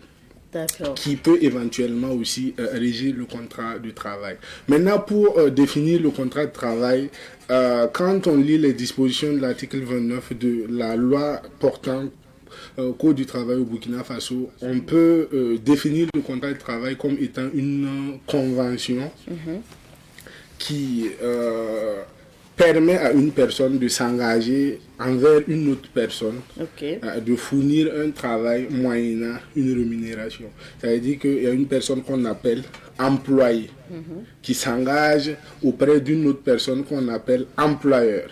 qui peut éventuellement aussi régir le contrat de travail. Maintenant, pour définir le contrat de travail, quand on lit les dispositions de l'article 29 de la loi portant Code du travail au Burkina Faso, on peut définir le contrat de travail comme étant une convention qui permet à une personne de s'engager envers une autre personne, de fournir un travail moyennant une rémunération. Ça veut dire qu'il y a une personne qu'on appelle employé, qui s'engage auprès d'une autre personne qu'on appelle employeur,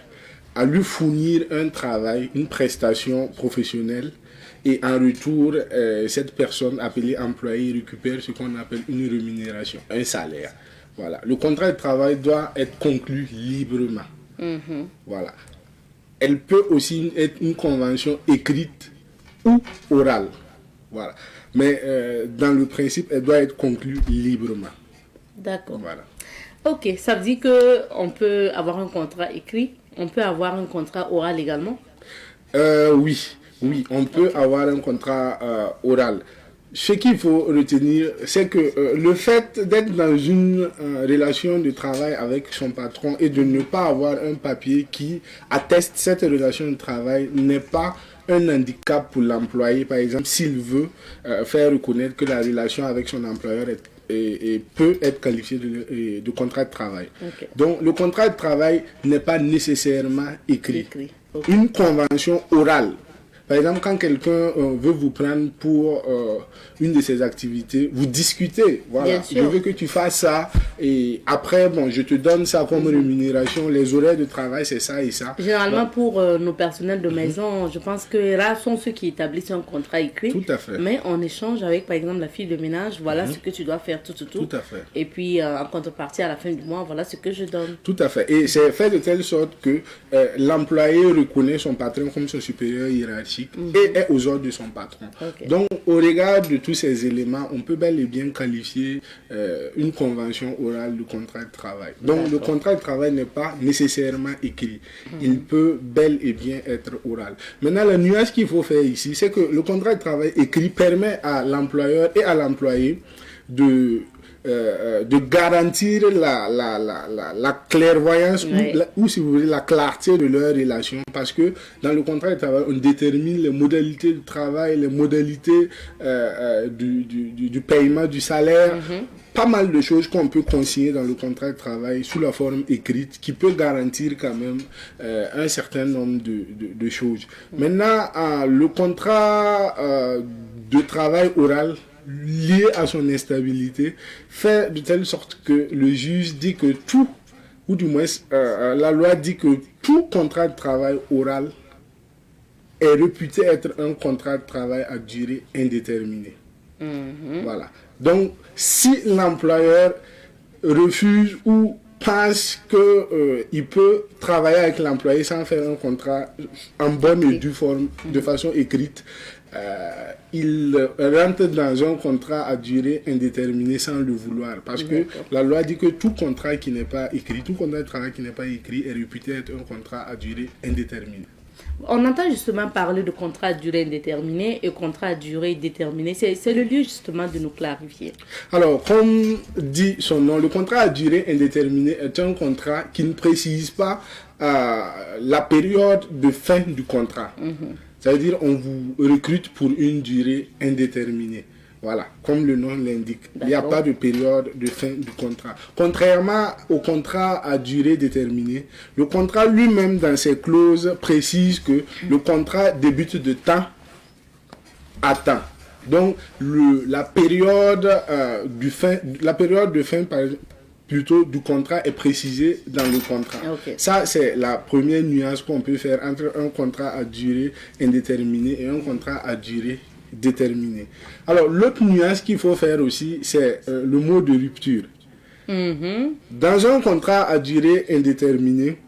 à lui fournir un travail, une prestation professionnelle, et en retour, cette personne appelée employé récupère ce qu'on appelle une rémunération, un salaire. Voilà. Le contrat de travail doit être conclu librement. Voilà. Elle peut aussi être une convention écrite ou orale. Voilà. Mais dans le principe, elle doit être conclue librement. D'accord. Voilà. Ok, ça veut dire qu'on peut avoir un contrat écrit, on peut avoir un contrat oral également? Oui, on peut avoir un contrat oral. Ce qu'il faut retenir, c'est que le fait d'être dans une relation de travail avec son patron et de ne pas avoir un papier qui atteste cette relation de travail n'est pas un handicap pour l'employé. Par exemple, s'il veut faire reconnaître que la relation avec son employeur peut être qualifiée de contrat de travail. Donc, le contrat de travail n'est pas nécessairement écrit. Une convention orale. Par exemple, quand quelqu'un veut vous prendre pour une de ses activités, vous discutez. Voilà, je veux que tu fasses ça et après, bon, je te donne ça comme rémunération. Les horaires de travail, c'est ça et ça. Généralement, pour nos personnels de maison, je pense que là sont ceux qui établissent un contrat écrit. Tout à fait. Mais on échange avec, par exemple, la fille de ménage. Voilà ce que tu dois faire, tout. Tout à fait. Et puis, en contrepartie, à la fin du mois, voilà ce que je donne. Tout à fait. Et c'est fait de telle sorte que l'employé reconnaît son patron comme son supérieur hiérarchique et est aux ordres de son patron. Donc, au regard de tous ces éléments, on peut bel et bien qualifier une convention orale de contrat de travail. Donc, le contrat de travail n'est pas nécessairement écrit. Il peut bel et bien être oral. Maintenant, la nuance qu'il faut faire ici, c'est que le contrat de travail écrit permet à l'employeur et à l'employé de garantir la clairvoyance ou si vous voulez la clarté de leur relation, parce que dans le contrat de travail on détermine les modalités du travail, les modalités du paiement du salaire, pas mal de choses qu'on peut consigner dans le contrat de travail sous la forme écrite qui peut garantir quand même un certain nombre de choses. Maintenant, le contrat de travail oral lié à son instabilité fait de telle sorte que le juge dit que tout, ou du moins la loi dit que tout contrat de travail oral est réputé être un contrat de travail à durée indéterminée. Voilà. Donc, si l'employeur refuse ou pense qu'il peut travailler avec l'employé sans faire un contrat en bonne et due forme, de façon écrite, il rentre dans un contrat à durée indéterminée sans le vouloir. Parce que la loi dit que tout contrat qui n'est pas écrit, tout contrat de travail qui n'est pas écrit est réputé être un contrat à durée indéterminée. On entend justement parler de contrat à durée indéterminée et contrat à durée déterminée. C'est le lieu justement de nous clarifier. Alors, comme dit son nom, le contrat à durée indéterminée est un contrat qui ne précise pas la période de fin du contrat. Ça veut dire on vous recrute pour une durée indéterminée. Voilà, comme le nom l'indique. Il n'y a pas de période de fin du contrat. Contrairement au contrat à durée déterminée, le contrat lui-même, dans ses clauses, précise que le contrat débute de temps à temps. Donc, la période de fin, par exemple, plutôt du contrat est précisé dans le contrat. Ça, c'est la première nuance qu'on peut faire entre un contrat à durée indéterminée et un contrat à durée déterminée. Alors, l'autre nuance qu'il faut faire aussi, c'est le mot de rupture. Dans un contrat à durée indéterminée,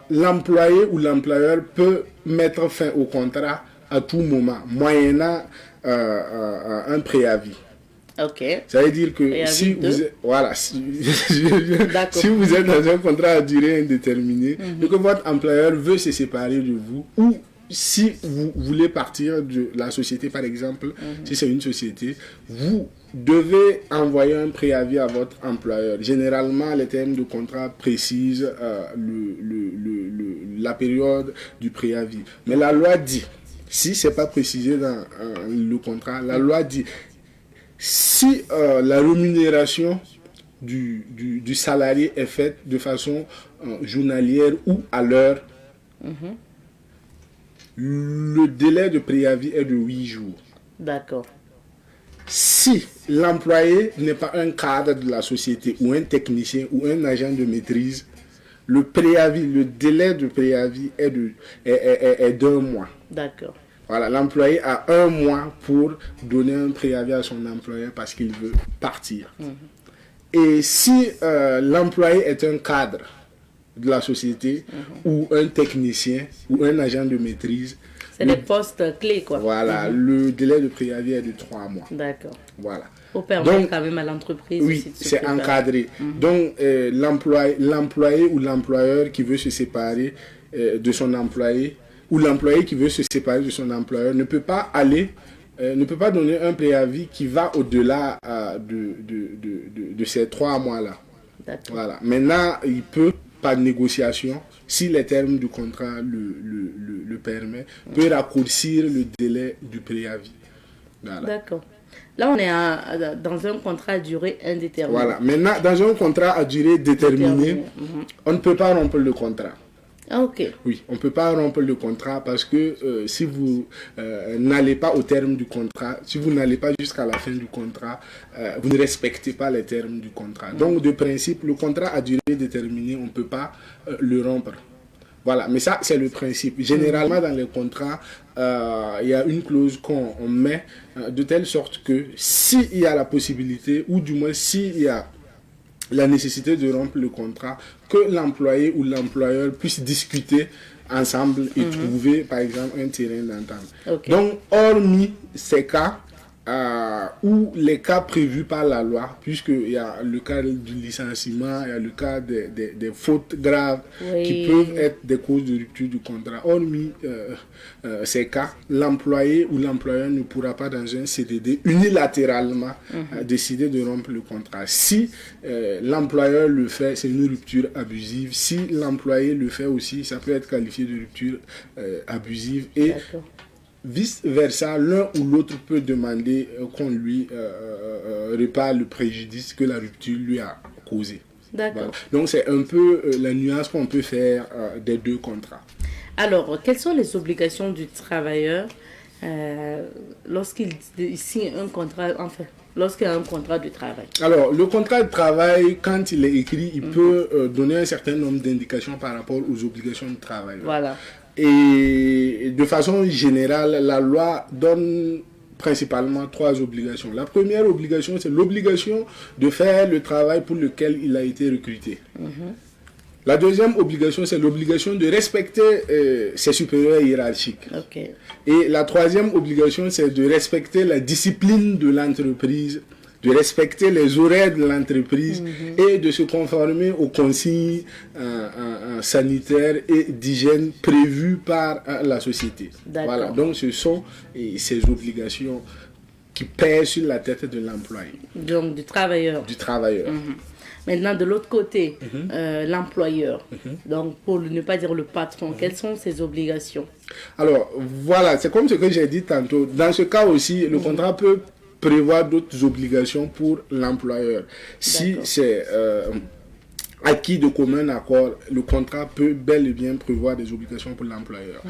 l'employé ou l'employeur peut mettre fin au contrat à tout moment, moyennant un préavis. Ça veut dire que si vous êtes, si vous êtes dans un contrat à durée indéterminée et que votre employeur veut se séparer de vous, ou si vous voulez partir de la société, par exemple, si c'est une société, vous devez envoyer un préavis à votre employeur. Généralement, les termes de contrat précisent la période du préavis. Mais la loi dit, si ce n'est pas précisé dans le contrat, la loi dit, si la rémunération du salarié est faite de façon journalière ou à l'heure, le délai de préavis est de 8 jours. D'accord. Si l'employé n'est pas un cadre de la société ou un technicien ou un agent de maîtrise, le délai de préavis est d'1 mois. D'accord. Voilà, l'employé a 1 mois pour donner un préavis à son employeur parce qu'il veut partir. Et si l'employé est un cadre de la société ou un technicien ou un agent de maîtrise, c'est des postes clés, quoi. Voilà, le délai de préavis est de 3 mois. D'accord. Voilà. Pour permettre Donc, quand même à l'entreprise oui, aussi de se c'est préparer. encadré. Donc, l'employé ou l'employeur qui veut se séparer de son employé, ou l'employé qui veut se séparer de son employeur, ne peut pas donner un préavis qui va au-delà de ces 3 mois-là. D'accord. Voilà. Maintenant, il peut, par négociation, si les termes du contrat le permettent, peut raccourcir le délai du préavis. Voilà. D'accord. Là, on est dans un contrat à durée indéterminée. Voilà. Maintenant, dans un contrat à durée déterminée, on ne peut pas rompre le contrat. Ah, ok. Oui, on ne peut pas rompre le contrat parce que si vous n'allez pas au terme du contrat, si vous n'allez pas jusqu'à la fin du contrat, vous ne respectez pas les termes du contrat. Donc, de principe, le contrat à durée déterminée, on ne peut pas le rompre. Voilà, mais ça, c'est le principe. Généralement, dans les contrats, il y a une clause qu'on met de telle sorte que s'il y a la possibilité, ou du moins s'il y a la nécessité de rompre le contrat, que l'employé ou l'employeur puisse discuter ensemble et trouver, par exemple, un terrain d'entente. Okay. Donc, hormis ces cas, ou les cas prévus par la loi, puisqu'il y a le cas du licenciement, il y a le cas des fautes graves qui peuvent être des causes de rupture du contrat. Hormis ces cas, l'employé ou l'employeur ne pourra pas dans un CDD unilatéralement décider de rompre le contrat. Si l'employeur le fait, c'est une rupture abusive. Si l'employé le fait aussi, ça peut être qualifié de rupture abusive. Et vice-versa, l'un ou l'autre peut demander qu'on lui répare le préjudice que la rupture lui a causé. D'accord. Voilà. Donc c'est un peu la nuance qu'on peut faire des deux contrats. Alors, quelles sont les obligations du travailleur lorsqu'il signe un contrat, enfin, lorsqu'il y a un contrat de travail? Alors, le contrat de travail, quand il est écrit, il peut donner un certain nombre d'indications par rapport aux obligations de travail. Voilà. Et de façon générale, la loi donne principalement 3 obligations. La première obligation, c'est l'obligation de faire le travail pour lequel il a été recruté. La deuxième obligation, c'est l'obligation de respecter ses supérieurs hiérarchiques. Okay. Et la troisième obligation, c'est de respecter la discipline de l'entreprise, de respecter les horaires de l'entreprise et de se conformer aux consignes sanitaires et d'hygiène prévues par la société. Voilà, donc ce sont ces obligations qui pèsent sur la tête de l'employé. Donc du travailleur. Du travailleur. Maintenant, de l'autre côté, l'employeur, donc pour ne pas dire le patron, quelles sont ses obligations? Alors, voilà, c'est comme ce que j'ai dit tantôt. Dans ce cas aussi, le contrat peut prévoir d'autres obligations pour l'employeur. Si c'est acquis de commun accord, le contrat peut bel et bien prévoir des obligations pour l'employeur.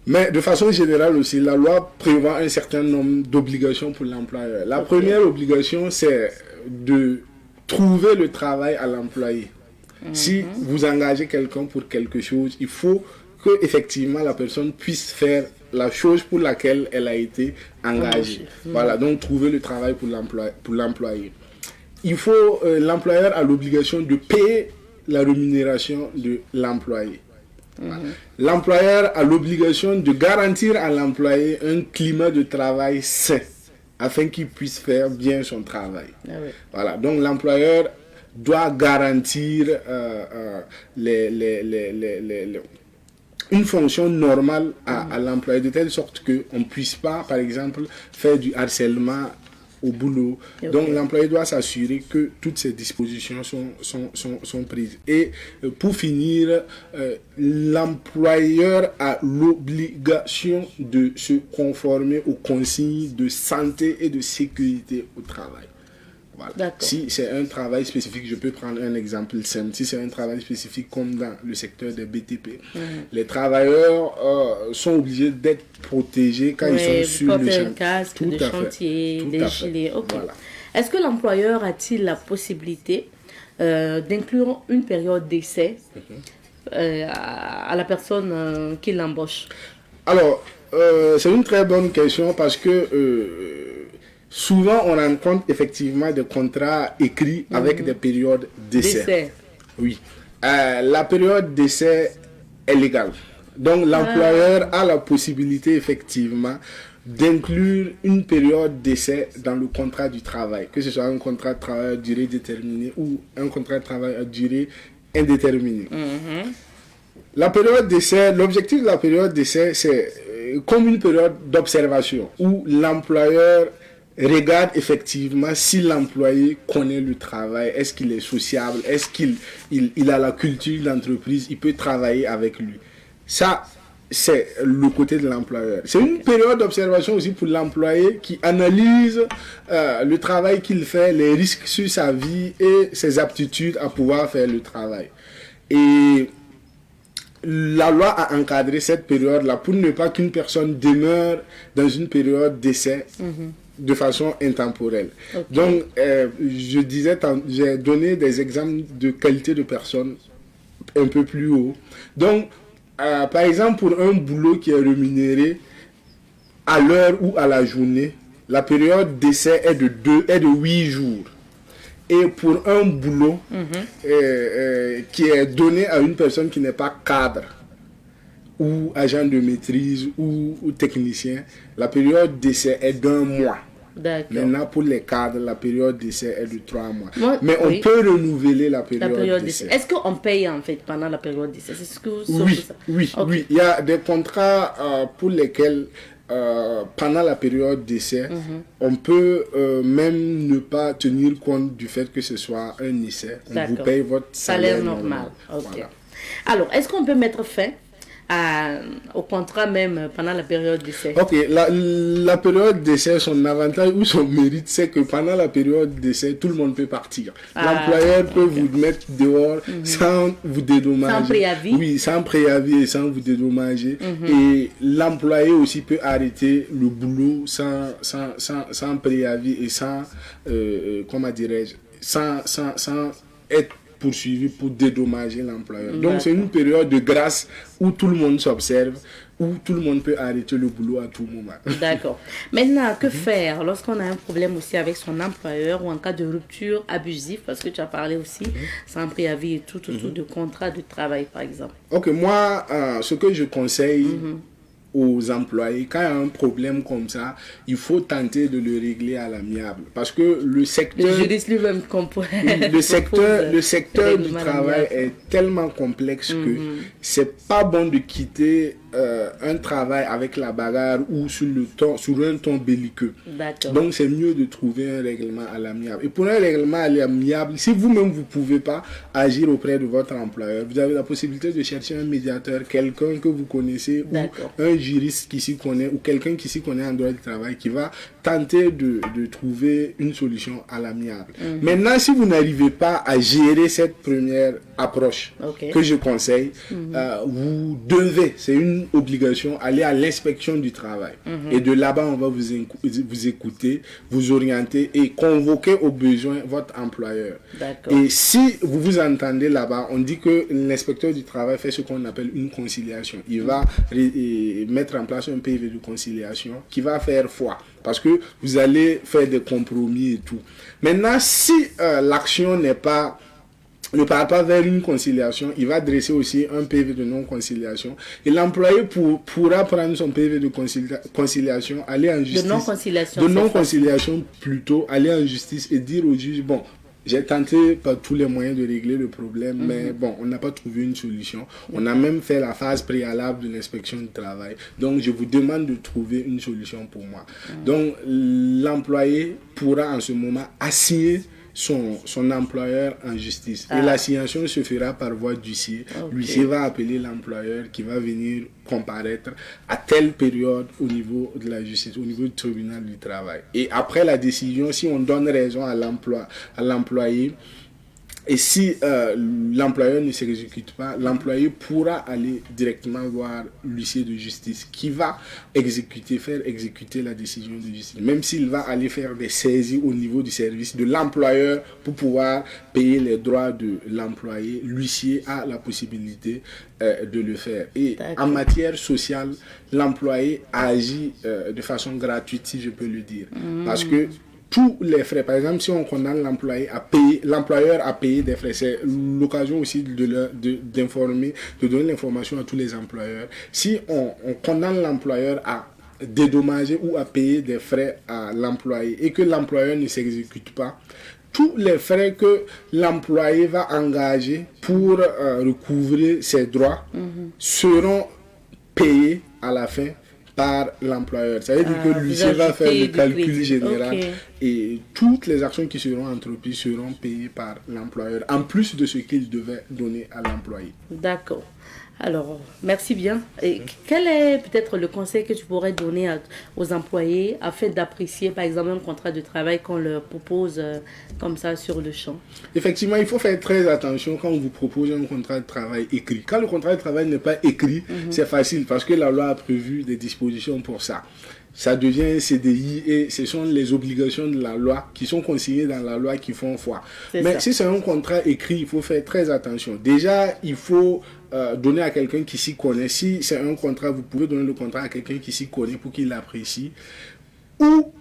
Mais de façon générale aussi, la loi prévoit un certain nombre d'obligations pour l'employeur. La première obligation, c'est de trouver le travail à l'employé. Si vous engagez quelqu'un pour quelque chose, il faut que effectivement la personne puisse faire la chose pour laquelle elle a été engagée. Voilà, donc trouver le travail pour l'employé. Il faut, l'employeur a l'obligation de payer la rémunération de l'employé. Voilà. L'employeur a l'obligation de garantir à l'employé un climat de travail sain afin qu'il puisse faire bien son travail. Voilà, donc l'employeur doit garantir une fonction normale à l'employé, de telle sorte qu'on ne puisse pas, par exemple, faire du harcèlement au boulot. Donc l'employé doit s'assurer que toutes ces dispositions sont prises. Et pour finir, l'employeur a l'obligation de se conformer aux consignes de santé et de sécurité au travail. Voilà. Si c'est un travail spécifique, je peux prendre un exemple simple. Si c'est un travail spécifique comme dans le secteur des BTP, les travailleurs sont obligés d'être protégés quand ils sont sur le chantier. Casque de chantier, des gilets. Okay. Voilà. Est-ce que l'employeur a-t-il la possibilité d'inclure une période d'essai à la personne qui l'embauche? Alors, c'est une très bonne question parce que souvent on rencontre effectivement des contrats écrits avec des périodes d'essai. Oui. La période d'essai est légale. Donc l'employeur a la possibilité effectivement d'inclure une période d'essai dans le contrat du travail, que ce soit un contrat de travail à durée déterminée ou un contrat de travail à durée indéterminée. La période d'essai, l'objectif de la période d'essai, c'est comme une période d'observation où l'employeur regarde effectivement si l'employé connaît le travail, est-ce qu'il est sociable, est-ce qu'il a la culture d'entreprise, il peut travailler avec lui. Ça, c'est le côté de l'employeur. C'est une période d'observation aussi pour l'employé qui analyse le travail qu'il fait, les risques sur sa vie et ses aptitudes à pouvoir faire le travail. Et la loi a encadré cette période-là pour ne pas qu'une personne demeure dans une période d'essai de façon intemporelle. Donc, je disais, j'ai donné des exemples de qualité de personnes un peu plus haut. Donc, par exemple, pour un boulot qui est rémunéré à l'heure ou à la journée, la période d'essai est de 8 jours. Et pour un boulot qui est donné à une personne qui n'est pas cadre ou agent de maîtrise ou technicien, la période d'essai est d'1 mois. Maintenant, pour les cadres, la période d'essai est de 3 mois. Mais on peut renouveler la période d'essai. Est-ce qu'on paye en fait pendant la période d'essai? C'est ce que vous Oui. Il y a des contrats pour lesquels pendant la période d'essai, on peut même ne pas tenir compte du fait que ce soit un essai. On vous paye votre salaire normal. Voilà. Alors, est-ce qu'on peut mettre fin au contrat même pendant la période d'essai? Ok, la période d'essai, son avantage ou son mérite, c'est que pendant la période d'essai, tout le monde peut partir. L'employeur peut vous mettre dehors sans vous dédommager. Sans préavis? Oui, sans préavis et sans vous dédommager. Et l'employé aussi peut arrêter le boulot sans préavis et sans, comment dirais-je, sans être poursuivi pour dédommager l'employeur. Donc c'est une période de grâce où tout le monde s'observe, où tout le monde peut arrêter le boulot à tout moment. D'accord. Maintenant, que faire lorsqu'on a un problème aussi avec son employeur ou en cas de rupture abusive, parce que tu as parlé aussi sans préavis et tout de contrat de travail par exemple. Ok, moi, ce que je conseille aux employés, quand il y a un problème comme ça, il faut tenter de le régler à l'amiable. Parce que le secteur... Le secteur du travail est tellement complexe que c'est pas bon de quitter un travail avec la bagarre ou sur un ton belliqueux. Donc c'est mieux de trouver un règlement à l'amiable. Et pour un règlement à l'amiable, si vous-même vous pouvez pas agir auprès de votre employeur, vous avez la possibilité de chercher un médiateur, quelqu'un que vous connaissez ou un juriste qui s'y connaît ou quelqu'un qui s'y connaît en droit du travail qui va tenter de trouver une solution à l'amiable. Maintenant, si vous n'arrivez pas à gérer cette première approche que je conseille, vous devez, c'est une obligation, aller à l'inspection du travail. Et de là-bas, on va vous écouter, vous orienter et convoquer au besoin votre employeur. Et si vous vous entendez là-bas, on dit que l'inspecteur du travail fait ce qu'on appelle une conciliation. Il va mettre en place un PV de conciliation qui va faire foi. Parce que vous allez faire des compromis et tout. Maintenant, si l'action ne part pas vers une conciliation, il va dresser aussi un PV de non-conciliation. Et l'employé pourra prendre son PV de conciliation, aller en justice. De non-conciliation plutôt, aller en justice et dire au juge, bon, j'ai tenté par tous les moyens de régler le problème, mais bon, on n'a pas trouvé une solution. On a même fait la phase préalable de l'inspection du travail. Donc, je vous demande de trouver une solution pour moi. Donc, l'employé pourra en ce moment assigner son employeur en justice. Et l'assignation se fera par voie d'huissier. L'huissier va appeler l'employeur qui va venir comparaître à telle période au niveau de la justice, au niveau du tribunal du travail. Et après la décision, si on donne raison à l'employé, et si l'employeur ne s'exécute pas, l'employé pourra aller directement voir l'huissier de justice qui va faire exécuter la décision de justice. Même s'il va aller faire des saisies au niveau du service de l'employeur pour pouvoir payer les droits de l'employé, l'huissier a la possibilité de le faire. Et en matière sociale, l'employé agit de façon gratuite, si je peux le dire. Parce que tous les frais, par exemple, si on condamne l'employeur à payer des frais, c'est l'occasion aussi d'informer, de donner l'information à tous les employeurs. Si on condamne l'employeur à dédommager ou à payer des frais à l'employé et que l'employeur ne s'exécute pas, tous les frais que l'employé va engager pour recouvrer ses droits seront payés à la fin par l'employeur. Ça veut dire que l'huissier va faire le calcul général et toutes les actions qui seront entreprises seront payées par l'employeur, en plus de ce qu'il devait donner à l'employé. D'accord. Alors, merci bien. Et quel est peut-être le conseil que tu pourrais donner aux employés afin d'apprécier, par exemple, un contrat de travail qu'on leur propose comme ça sur le champ? Effectivement, il faut faire très attention quand on vous propose un contrat de travail écrit. Quand le contrat de travail n'est pas écrit, c'est facile parce que la loi a prévu des dispositions pour ça. Ça devient un CDI et ce sont les obligations de la loi qui sont consignées dans la loi qui font foi. Mais si c'est un contrat écrit, il faut faire très attention. Déjà, il faut donner à quelqu'un qui s'y connaît. Si c'est un contrat, vous pouvez donner le contrat à quelqu'un qui s'y connaît pour qu'il l'apprécie. Ou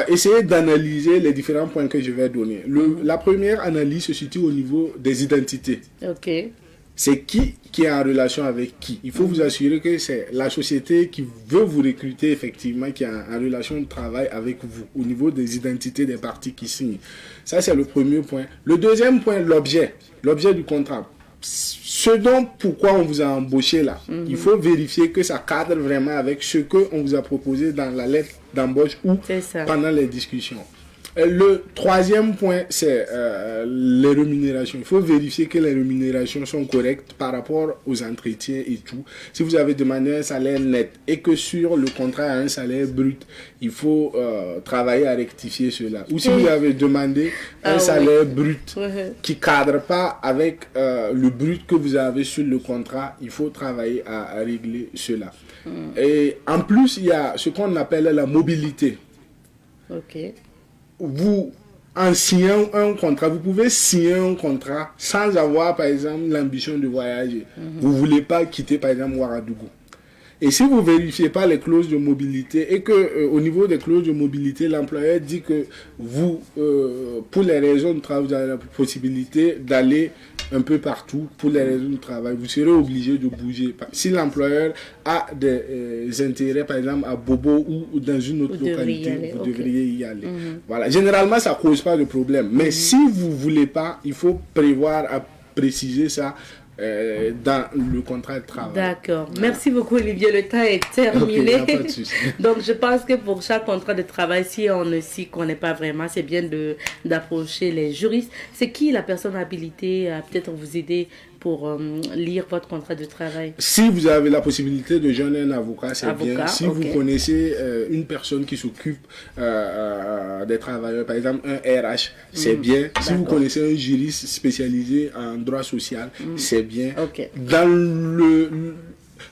essayer d'analyser les différents points que je vais donner. La première analyse se situe au niveau des identités. Ok. C'est qui est en relation avec qui. Il faut vous assurer que c'est la société qui veut vous recruter, effectivement, qui est en relation de travail avec vous, au niveau des identités des parties qui signent. Ça, c'est le premier point. Le deuxième point, l'objet du contrat. Ce dont pourquoi on vous a embauché là, il faut vérifier que ça cadre vraiment avec ce qu'on vous a proposé dans la lettre d'embauche ou pendant les discussions. Le troisième point, c'est les rémunérations. Il faut vérifier que les rémunérations sont correctes par rapport aux entretiens et tout. Si vous avez demandé un salaire net et que sur le contrat il y a un salaire brut, il faut travailler à rectifier cela. Ou si vous avez demandé un salaire brut qui ne cadre pas avec le brut que vous avez sur le contrat, il faut travailler à régler cela. Et en plus, il y a ce qu'on appelle la mobilité. Ok. Vous, en signant un contrat, vous pouvez signer un contrat sans avoir, par exemple, l'ambition de voyager. Vous ne voulez pas quitter, par exemple, Ouagadougou. Et si vous ne vérifiez pas les clauses de mobilité et que au niveau des clauses de mobilité, l'employeur dit que vous, pour les raisons de travail, vous avez la possibilité d'aller un peu partout pour les raisons de travail, vous serez obligé de bouger. Si l'employeur a des intérêts, par exemple, à Bobo ou dans une autre localité, vous devriez y aller. Voilà. Généralement, ça ne cause pas de problème. Mais si vous ne voulez pas, il faut prévoir à préciser ça dans le contrat de travail. D'accord. Merci beaucoup, Olivier. Le temps est terminé. Okay, pas de souci. Donc, je pense que pour chaque contrat de travail, si on ne s'y connaît pas vraiment, c'est bien d'approcher les juristes. C'est qui la personne habilitée à peut-être vous aider pour lire votre contrat de travail? Si vous avez la possibilité de joindre un avocat, c'est bien. Si vous connaissez une personne qui s'occupe des travailleurs, par exemple un RH, c'est bien. Si vous connaissez un juriste spécialisé en droit social, c'est bien.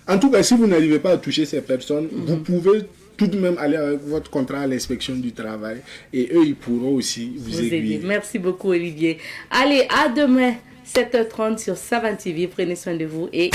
En tout cas, si vous n'arrivez pas à toucher ces personnes, vous pouvez tout de même aller avec votre contrat à l'inspection du travail et eux, ils pourront aussi vous aiguiller. Merci beaucoup, Olivier. Allez, à demain, 7h30 sur Savane TV. Prenez soin de vous et